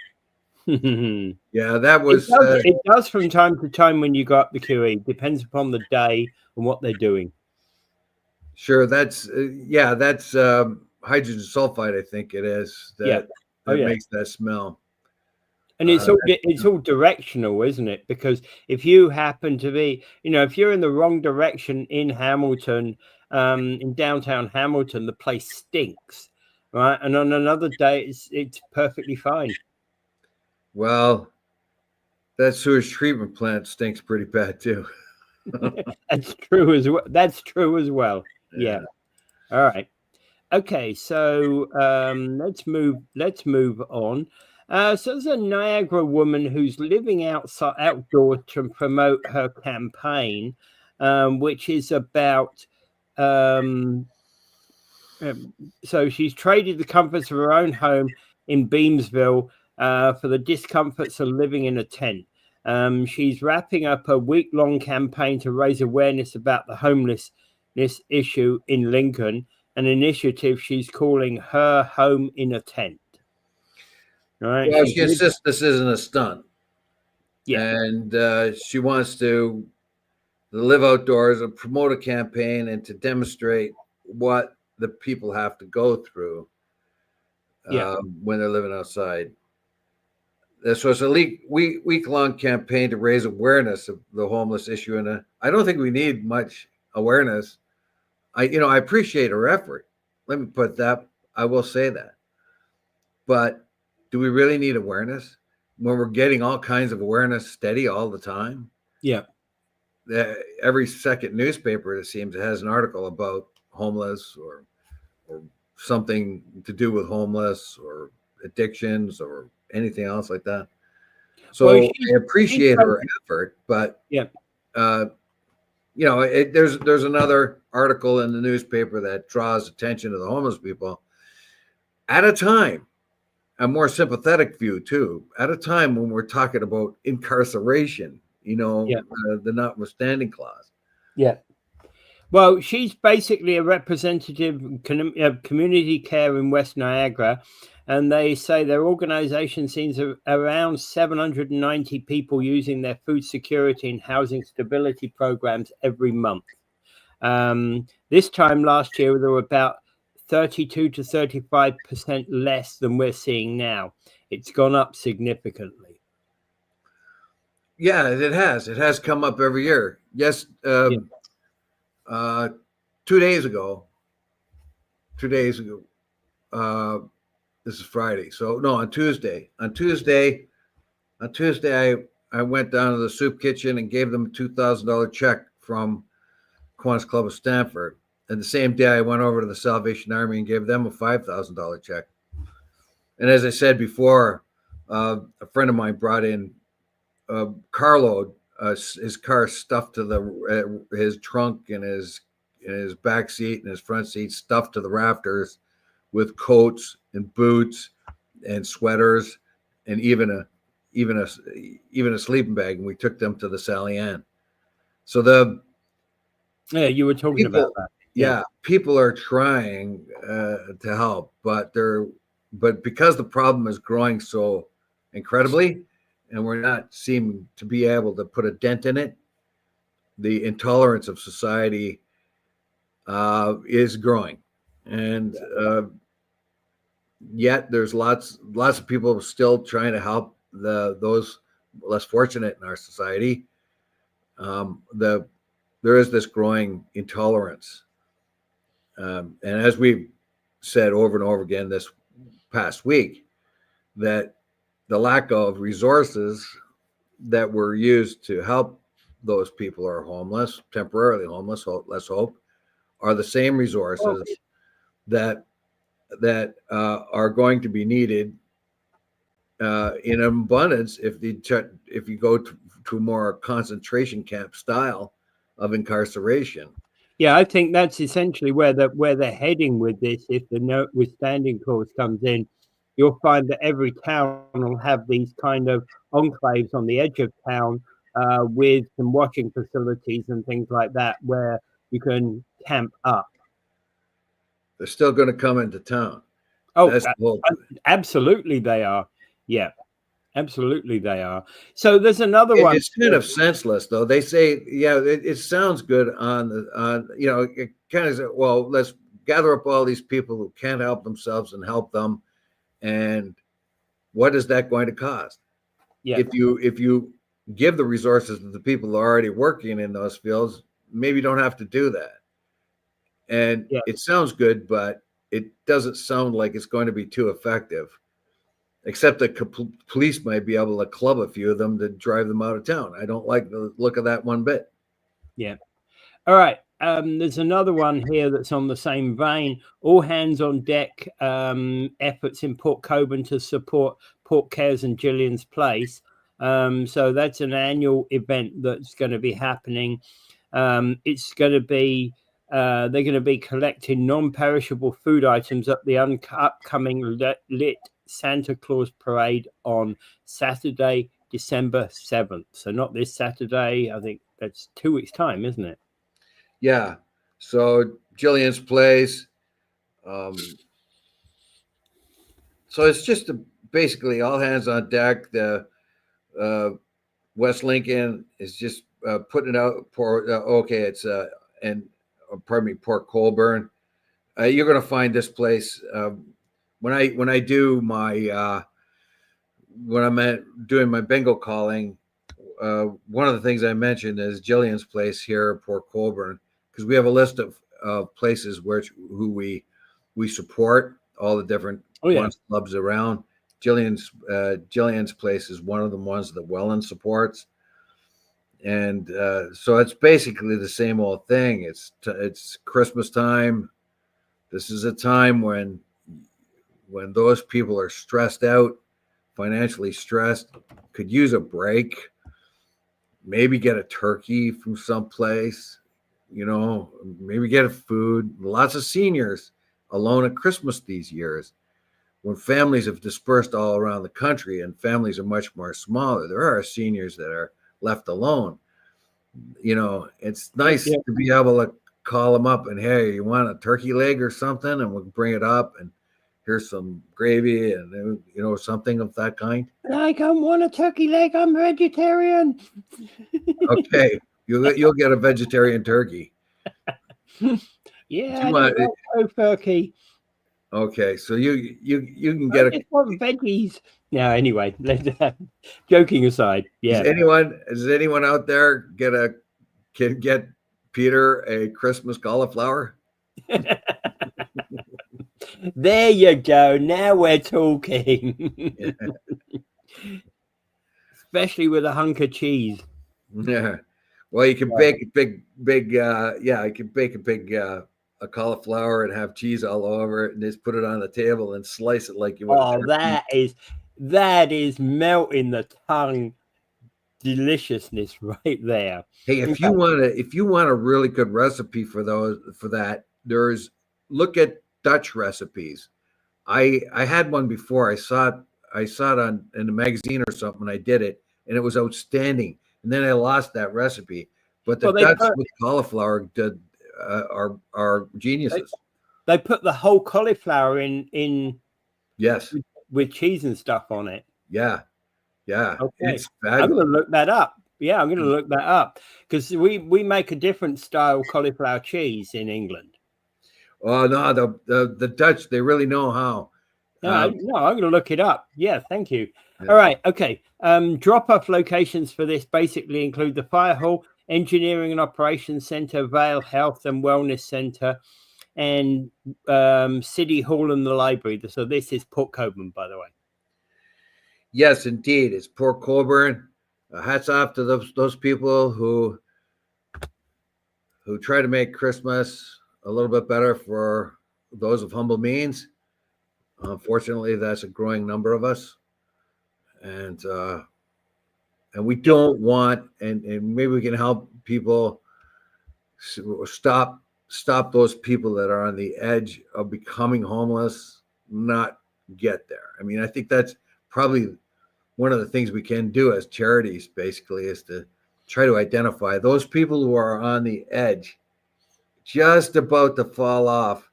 Yeah, that was. It does from time to time when you go up the QE. Depends upon the day and what they're doing. Sure, that's that's hydrogen sulfide. I think it is that makes that smell. And it's all directional, isn't it? Because if you happen to be, if you're in the wrong direction in Hamilton, in downtown Hamilton, the place stinks, right? And on another day, it's perfectly fine. Well, that sewage treatment plant stinks pretty bad too. That's true as well. That's true as well. Yeah. All right. Okay. So let's move on. So there's a Niagara woman who's living outdoors to promote her campaign, which is about. So she's traded the comforts of her own home in Beamsville for the discomforts of living in a tent. She's wrapping up a week-long campaign to raise awareness about the homelessness issue in Lincoln, an initiative she's calling Her Home in a Tent. Right. Well, she insists this isn't a stunt. Yeah. And she wants to live outdoors and promote a campaign and to demonstrate what the people have to go through when they're living outside. So it's a week-long campaign to raise awareness of the homeless issue. And I don't think we need much awareness. I appreciate her effort. Let me put that. I will say that. But do we really need awareness when we're getting all kinds of awareness steady all the time? Yeah. Every second newspaper, it seems, has an article about homeless or something to do with homeless or addictions or anything else like that. So I appreciate her effort, but there's another article in the newspaper that draws attention to the homeless people at a time. A more sympathetic view too, at a time when we're talking about incarceration, the notwithstanding clause. Yeah. Well, she's basically a representative of community care in West Niagara, and they say their organization sees around 790 people using their food security and housing stability programs every month. This time last year, there were about 32 to 35% less than we're seeing now. It's gone up significantly. Yeah, it has. It has come up every year. Yes. 2 days ago, this is Friday. So no, on Tuesday, I went down to the soup kitchen and gave them a $2,000 check from Kiwanis Club of Stamford. And the same day I went over to the Salvation Army and gave them a $5,000 check. And as I said before, a friend of mine brought in a carload, his car stuffed to his trunk and his back seat and his front seat stuffed to the rafters with coats and boots and sweaters and even a sleeping bag, and we took them to the Sally Ann. So the you were talking about that. Yeah, people are trying to help, but because the problem is growing so incredibly, and we're not seeming to be able to put a dent in it, the intolerance of society is growing, and yet there's lots of people still trying to help those less fortunate in our society. There is this growing intolerance, and as we've said over and over again this past week, that the lack of resources that were used to help those people who are homeless, temporarily homeless, let's hope, are the same resources that are going to be needed in abundance if you go to more concentration camp style of incarceration. Yeah, I think that's essentially where they're heading with this. If the notwithstanding clause comes in, you'll find that every town will have these kind of enclaves on the edge of town with some washing facilities and things like that where you can camp up. They're still going to come into town. Oh, absolutely they are. Yeah, absolutely they are. So there's another one. It's kind of senseless, though. They say, yeah, it sounds good it kind of say, well, let's gather up all these people who can't help themselves and help them. And what is that going to cost? Yeah. If you give the resources to the people who are already working in those fields, maybe you don't have to do that. And it sounds good, but it doesn't sound like it's going to be too effective, except that police might be able to club a few of them to drive them out of town. I don't like the look of that one bit. Yeah. All right. There's another one here that's on the same vein. All hands on deck efforts in Port Cockburn to support Port Cares and Gillian's Place. So that's an annual event that's going to be happening. It's going to be they're going to be collecting non-perishable food items at the upcoming lit Santa Claus parade on Saturday, December 7th. So not this Saturday. I think that's 2 weeks' time, isn't it? Yeah. So Gillian's Place. So it's just basically all hands on deck. The West Lincoln is just putting it out for it's Port Colborne. You're going to find this place when I do my when I'm doing my bingo calling. One of the things I mentioned is Gillian's Place here at Port Colborne, because we have a list of places who we support, all the different clubs around. Gillian's Place is one of the ones that Welland supports. And so it's basically the same old thing. It's Christmas time. This is a time when those people are stressed out, financially stressed, could use a break, maybe get a turkey from someplace, maybe get a food. Lots of seniors alone at Christmas these years. When families have dispersed all around the country and families are much more smaller, there are seniors that are left alone. It's nice to be able to call them up and, hey, you want a turkey leg or something? And we'll bring it up, and here's some gravy and, something of that kind. I don't want a turkey leg. I'm vegetarian. Okay. You'll get a vegetarian turkey. Yeah, I don't want turkey. Okay, so you can get I just want veggies. Yeah. Anyway, joking aside, yeah. Does anyone out there can get Peter a Christmas cauliflower? There you go. Now we're talking. Especially with a hunk of cheese. Yeah. Well, you can bake you can bake a big a cauliflower and have cheese all over it and just put it on the table and slice it like you would. Oh, that is melting the tongue deliciousness right there. Hey, if you want a really good recipe for that, look at Dutch recipes. I had one before. I saw it I saw it in a magazine or something. And I did it, and it was outstanding. And then I lost that recipe. But the Dutch with cauliflower did are geniuses. They put the whole cauliflower in Yes, with cheese and stuff on it. Yeah. Okay. It's fabulous. I'm going to look that up. Yeah, I'm going to look that up because we make a different style cauliflower cheese in England. Oh no, the Dutch, they really know how. No, no, I'm going to look it up. Yeah, thank you. Yeah. All right, okay. Drop-off locations for this basically include the Fire Hall, Engineering and Operations Centre, Vale Health and Wellness Centre, and City Hall and the Library. So this is Port Colborne, by the way. Yes, indeed. It's Port Colborne. Hats off to those people who try to make Christmas a little bit better for those of humble means. Unfortunately, that's a growing number of us, and we don't want, and maybe we can help people stop those people that are on the edge of becoming homeless, not get there. I mean, I think that's probably one of the things we can do as charities, basically, is to try to identify those people who are on the edge, just about to fall off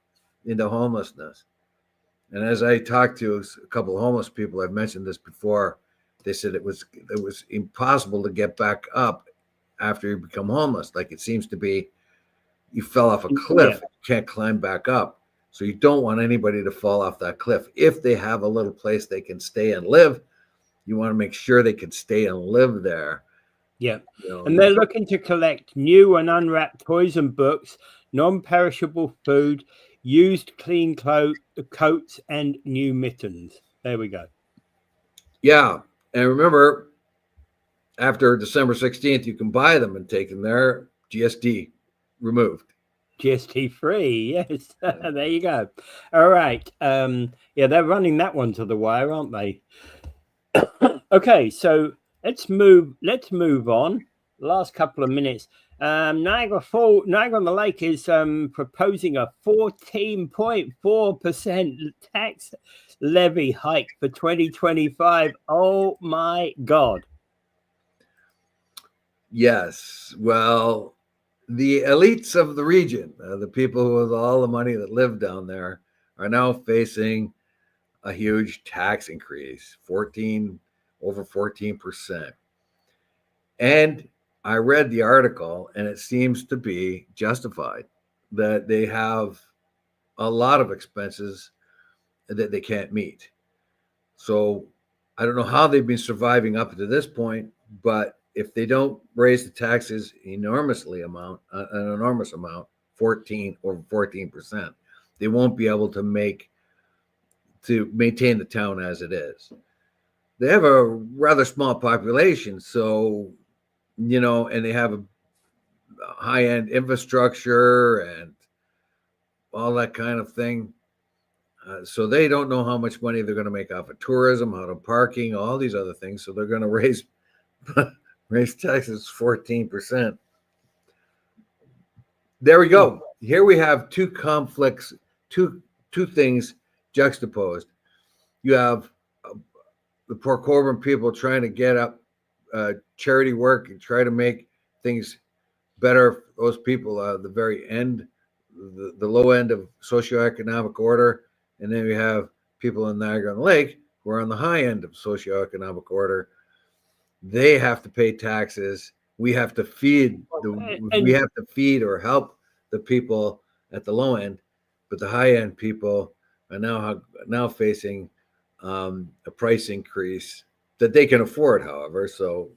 into homelessness. And as I talked to a couple of homeless people, I've mentioned this before, they said it was impossible to get back up after you become homeless. Like it seems to be, you fell off a cliff, you can't climb back up. So you don't want anybody to fall off that cliff. If they have a little place they can stay and live, you want to make sure they can stay and live there. Yeah. And they're looking to collect new and unwrapped toys and books, non-perishable food, used clean coats, and new mittens. There we go. Yeah. And remember, after December 16th, you can buy them and take them there. GST removed. GST free. Yes. There you go. All right. Yeah, they're running that one to the wire, aren't they? Okay, so let's move on. Last couple of minutes. Niagara on the Lake is proposing a 14.4% tax levy hike for 2025. Oh my God. Yes. Well, the elites of the region, the people with all the money that live down there, are now facing a huge tax increase, over 14%. And I read the article, and it seems to be justified that they have a lot of expenses that they can't meet. So I don't know how they've been surviving up to this point, but if they don't raise the taxes an enormous amount, 14%, they won't be able to maintain the town as it is. They have a rather small population, so, and they have a high-end infrastructure and all that kind of thing. So they don't know how much money they're going to make off of tourism, out of parking, all these other things. So they're going to raise taxes 14%. There we go. Here we have two conflicts, two things juxtaposed. You have the Port Colborne people trying to get up charity work and try to make things better for those people at the very end, the low end of socioeconomic order. And then we have people in Niagara on the Lake who are on the high end of socioeconomic order. They have to pay taxes. We have to feed or help the people at the low end, but the high end people are now facing a price increase that they can afford, however. So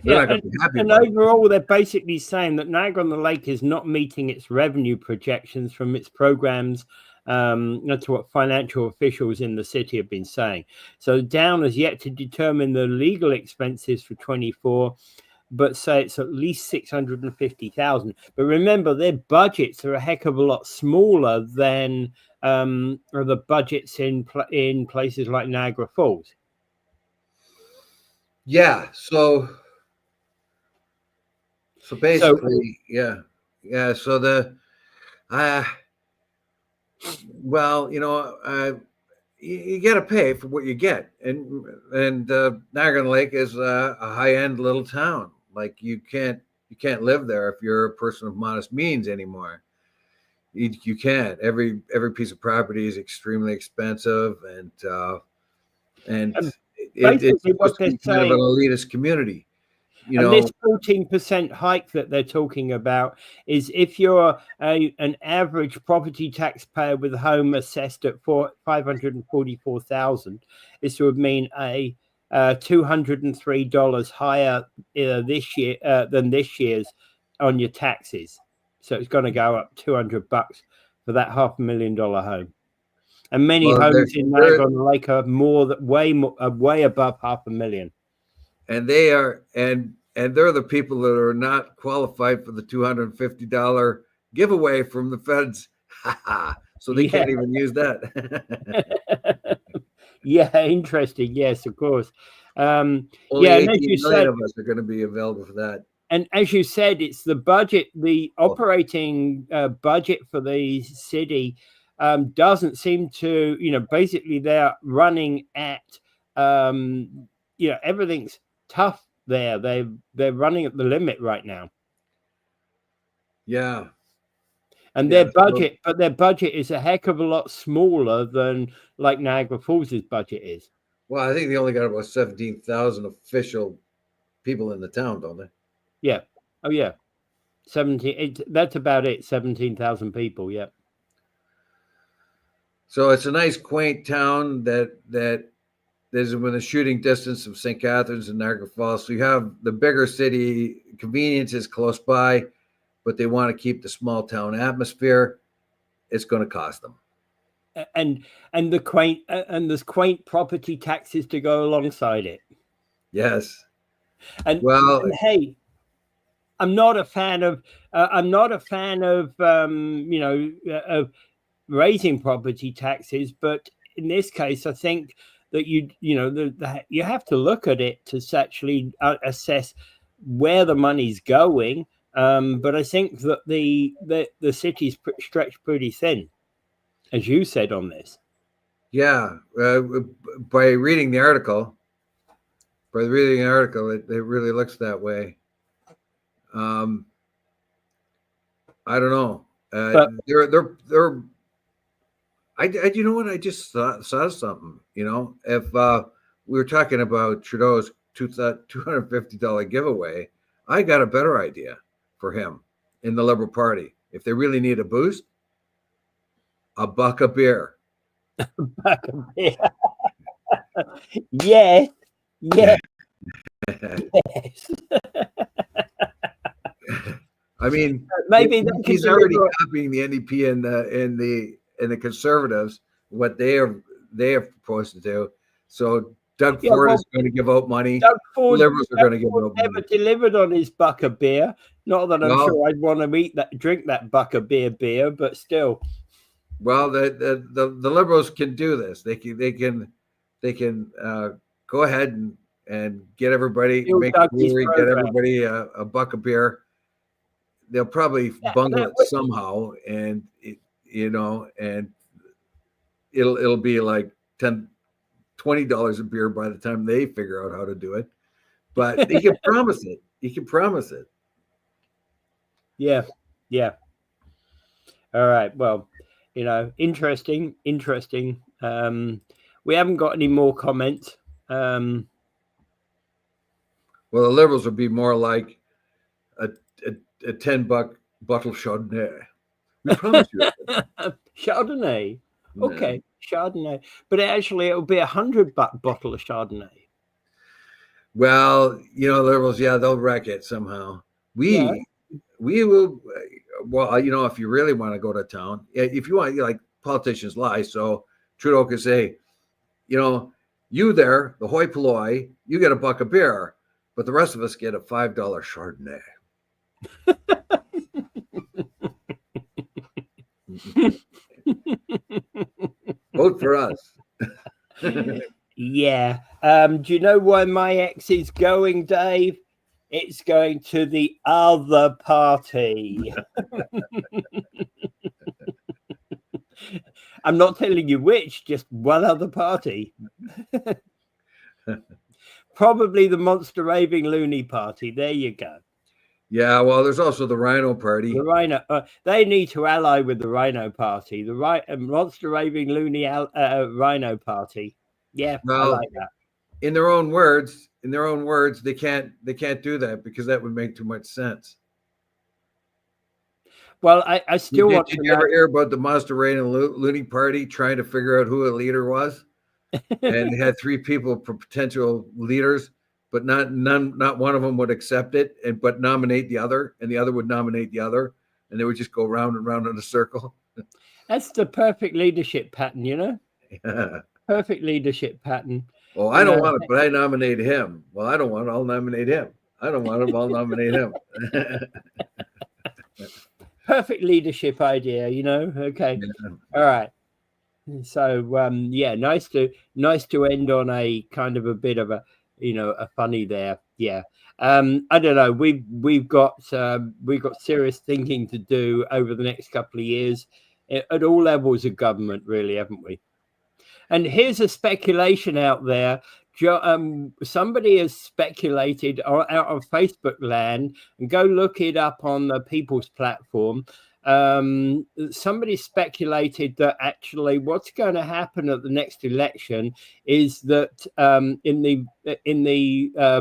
they're not going to be happy. And overall, they're basically saying that Niagara on the Lake is not meeting its revenue projections from its programs. That's what financial officials in the city have been saying. So Down has yet to determine the legal expenses for 24, but say it's at least 650,000. But remember, their budgets are a heck of a lot smaller than the budgets in places like Niagara Falls. Yeah. So basically, yeah. So well, you got to pay for what you get, and Niagara Lake is a high end little town. Like you can't live there if you're a person of modest means anymore. You can't. Every piece of property is extremely expensive, and it's Basically, supposed what to they're be kind of an saying, elitist community. You and know, this 14% hike that they're talking about is if you're an average property taxpayer with a home assessed at 544,000, this would mean a $203 higher this year than this year's on your taxes. So it's going to go up $200 for that $500,000 home. And many well, homes in Niagara Lake are way above $500,000. and they are, and they're the people that are not qualified for the $250 giveaway from the feds. So they can't even use that. Yeah, interesting. Yes, of course. Only Yeah, and 18 as you million said, of us are going to be available for that. and as you said, it's the budget, the operating budget for the city doesn't seem to, basically they're running at, everything's tough there. They're running at the limit right now. Yeah. And their budget is a heck of a lot smaller than like Niagara Falls' budget is. Well, I think they only got about 17,000 official people in the town, don't they? Yeah. Oh, yeah. 17. That's about it. 17,000 people. Yeah. So it's a nice, quaint town that is within a shooting distance of St. Catharines and Niagara Falls. So you have the bigger city conveniences close by, but they want to keep the small town atmosphere. It's going to cost them. And the quaint and there's quaint property taxes to go alongside it. Yes. And hey, I'm not a fan of of raising property taxes, but in this case, I think that you have to look at it to actually assess where the money's going. But I think that the city's stretched pretty thin, as you said on this. Yeah, by reading the article, it really looks that way. I don't know. They're. You know what? I just saw something. If we were talking about Trudeau's $250 giveaway, I got a better idea for him in the Liberal Party. If they really need a boost, a buck of beer. Buck of beer. Yes. Yes. Yes. I mean, maybe he's already copying the NDP and the Conservatives, what they have proposed to do. So Doug Ford is going to give out money. Doug Ford, Liberals are going to give out never money. delivered on his buck of beer. Not that I'm sure I'd want to drink that buck of beer, but still. Well, the Liberals can do this. They can go ahead and get everybody, get everybody a buck of beer. They'll probably bungle it somehow, and and it'll be like $20 a beer by the time they figure out how to do it. But he can promise it. He can promise it. Yeah. All right. Well, interesting. We haven't got any more comments. Well, the Liberals would be more like a $10 bottle Chardonnay. We promise you. Chardonnay. Okay, Chardonnay. But actually, it'll be $100 bottle of Chardonnay. Well, Liberals, they'll wreck it somehow. We will. Well, if you really want to go to town, if you want, like politicians lie. So Trudeau could say, you there, the hoi polloi, you get a buck of beer, but the rest of us get a $5 Chardonnay. Vote for us. Yeah. Do you know why my ex is going, Dave? It's going to the other party. I'm not telling you which, just one other party. Probably the Monster Raving Loony Party. There you go. Yeah, well, there's also the Rhino Party. The Rhino, they need to ally with the Rhino Party. The Monster Raving Loony Rhino Party. Yeah, well, I like that. In their own words, they can't do that because that would make too much sense. Well, I still want to. Did you ever hear about the Monster Raving Loony Party trying to figure out who a leader was? And they had 3 people for potential leaders, but not one of them would accept it, but nominate the other, and the other would nominate the other, and they would just go round and round in a circle. That's the perfect leadership pattern, you know. Yeah. Perfect leadership pattern. Well, I don't want it, but I nominate him. Well, I don't want it. I'll nominate him. I don't want him. I'll nominate him. Perfect leadership idea, you know. Okay, yeah. All right. So yeah, nice to end on a kind of a bit of a, you know, a funny there. Yeah. I don't know. We've got serious thinking to do over the next couple of years at all levels of government, really, haven't we? And here's a speculation out there. Somebody has speculated out of Facebook land, and go look it up on the People's Platform. Somebody speculated that actually what's going to happen at the next election is that in the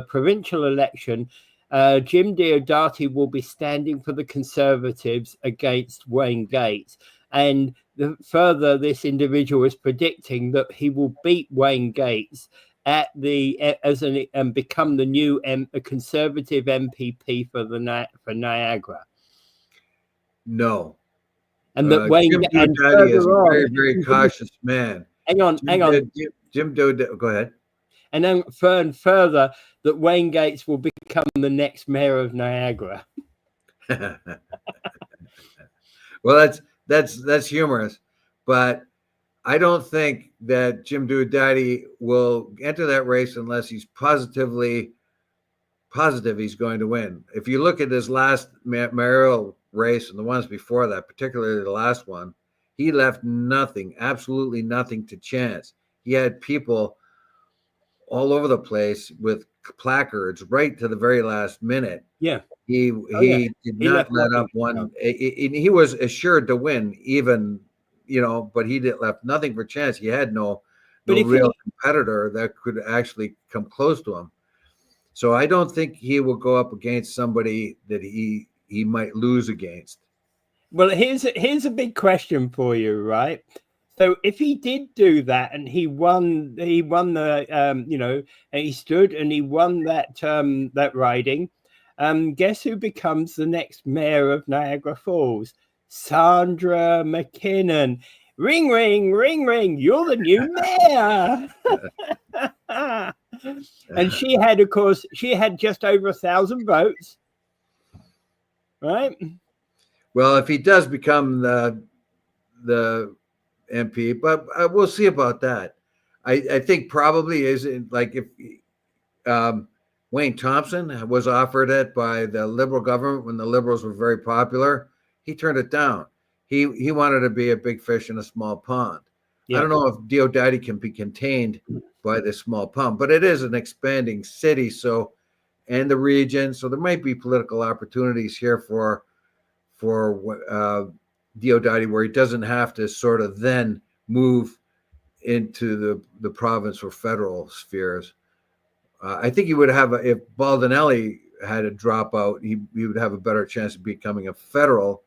provincial election, Jim Diodati will be standing for the Conservatives against Wayne Gates. And further, this individual is predicting that he will beat Wayne Gates and become the new Conservative MPP for Niagara. No. And that Wayne Jim Diodati is a very, very cautious man. Hang on. Jim Diodati, go ahead. And then further, that Wayne Gates will become the next mayor of Niagara. Well, that's humorous, but I don't think that Jim Diodati will enter that race unless he's positive he's going to win. If you look at his last mayoral race and the ones before that, particularly the last one, he left absolutely nothing to chance. He had people all over the place with placards right to the very last minute. Yeah. He did not let up one. He was assured to win, even, you know, but he left nothing for chance. He had no real competitor that could actually come close to him. So I don't think he will go up against somebody that he might lose against. Well, here's a big question for you, right? So if he did do that and he won the you know, and he stood and he won that riding, guess who becomes the next mayor of Niagara Falls? Sandra McKinnon. Ring, ring, ring, ring. You're the new mayor. And she had, of course, just over 1,000 votes. Right? Well, if he does become the MP, but we'll see about that. I think probably is like if Wayne Thompson was offered it by the Liberal government when the Liberals were very popular, he turned it down. He wanted to be a big fish in a small pond. Yeah. I don't know if Diodati can be contained by this small pond, but it is an expanding city, and the region, so there might be political opportunities here for Diodati, where he doesn't have to sort of then move into the province or federal spheres. I think he would have, if Baldinelli had a dropout, he would have a better chance of becoming a federal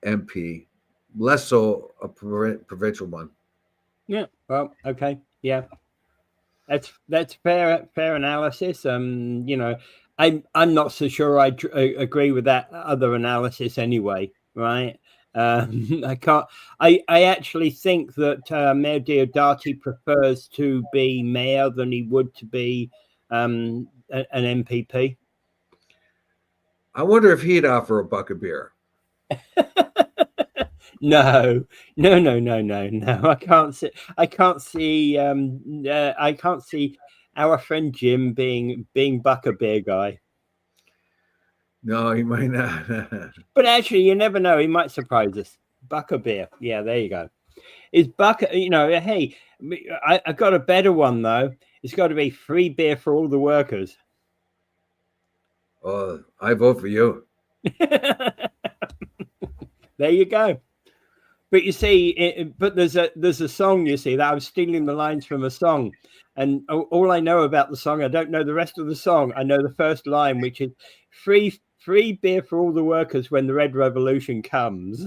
MP, less so a provincial one. Yeah. Well, okay. Yeah. That's fair analysis. You know, I'm not so sure I agree with that other analysis anyway. Right. I actually think that Mayor Diodati prefers to be mayor than he would to be an MPP. I wonder if he'd offer a buck of beer. No. I can't see our friend Jim being buck a beer guy. No, he might not. But actually, you never know. He might surprise us. Buck a beer. Yeah, there you go. Is bucket, hey, I got a better one though. It's got to be free beer for all the workers. Oh, I vote for you. There you go. But you see, but there's a song, you see, that I was stealing the lines from a song. And all I know about the song, I don't know the rest of the song. I know the first line, which is free beer for all the workers when the Red Revolution comes.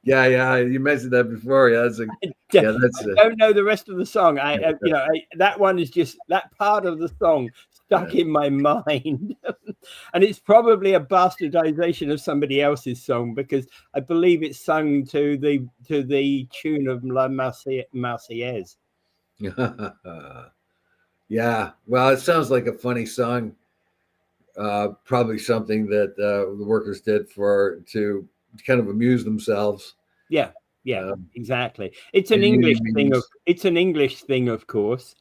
Yeah, you mentioned that before. Yeah, I don't know the rest of the song. That one is just that part of the song stuck in my mind. And it's probably a bastardization of somebody else's song, because I believe it's sung to the tune of La Marseillaise. Yeah, well, it sounds like a funny song. Probably something that the workers did to kind of amuse themselves. Yeah, exactly. It's an English thing. It's an English thing, of course.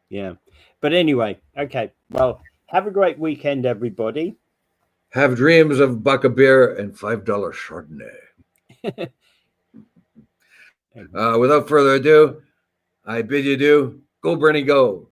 Yeah. But anyway, okay. Well, have a great weekend, everybody. Have dreams of buck of beer and $5 Chardonnay. Without further ado, I bid you adieu. Go, Bernie, go.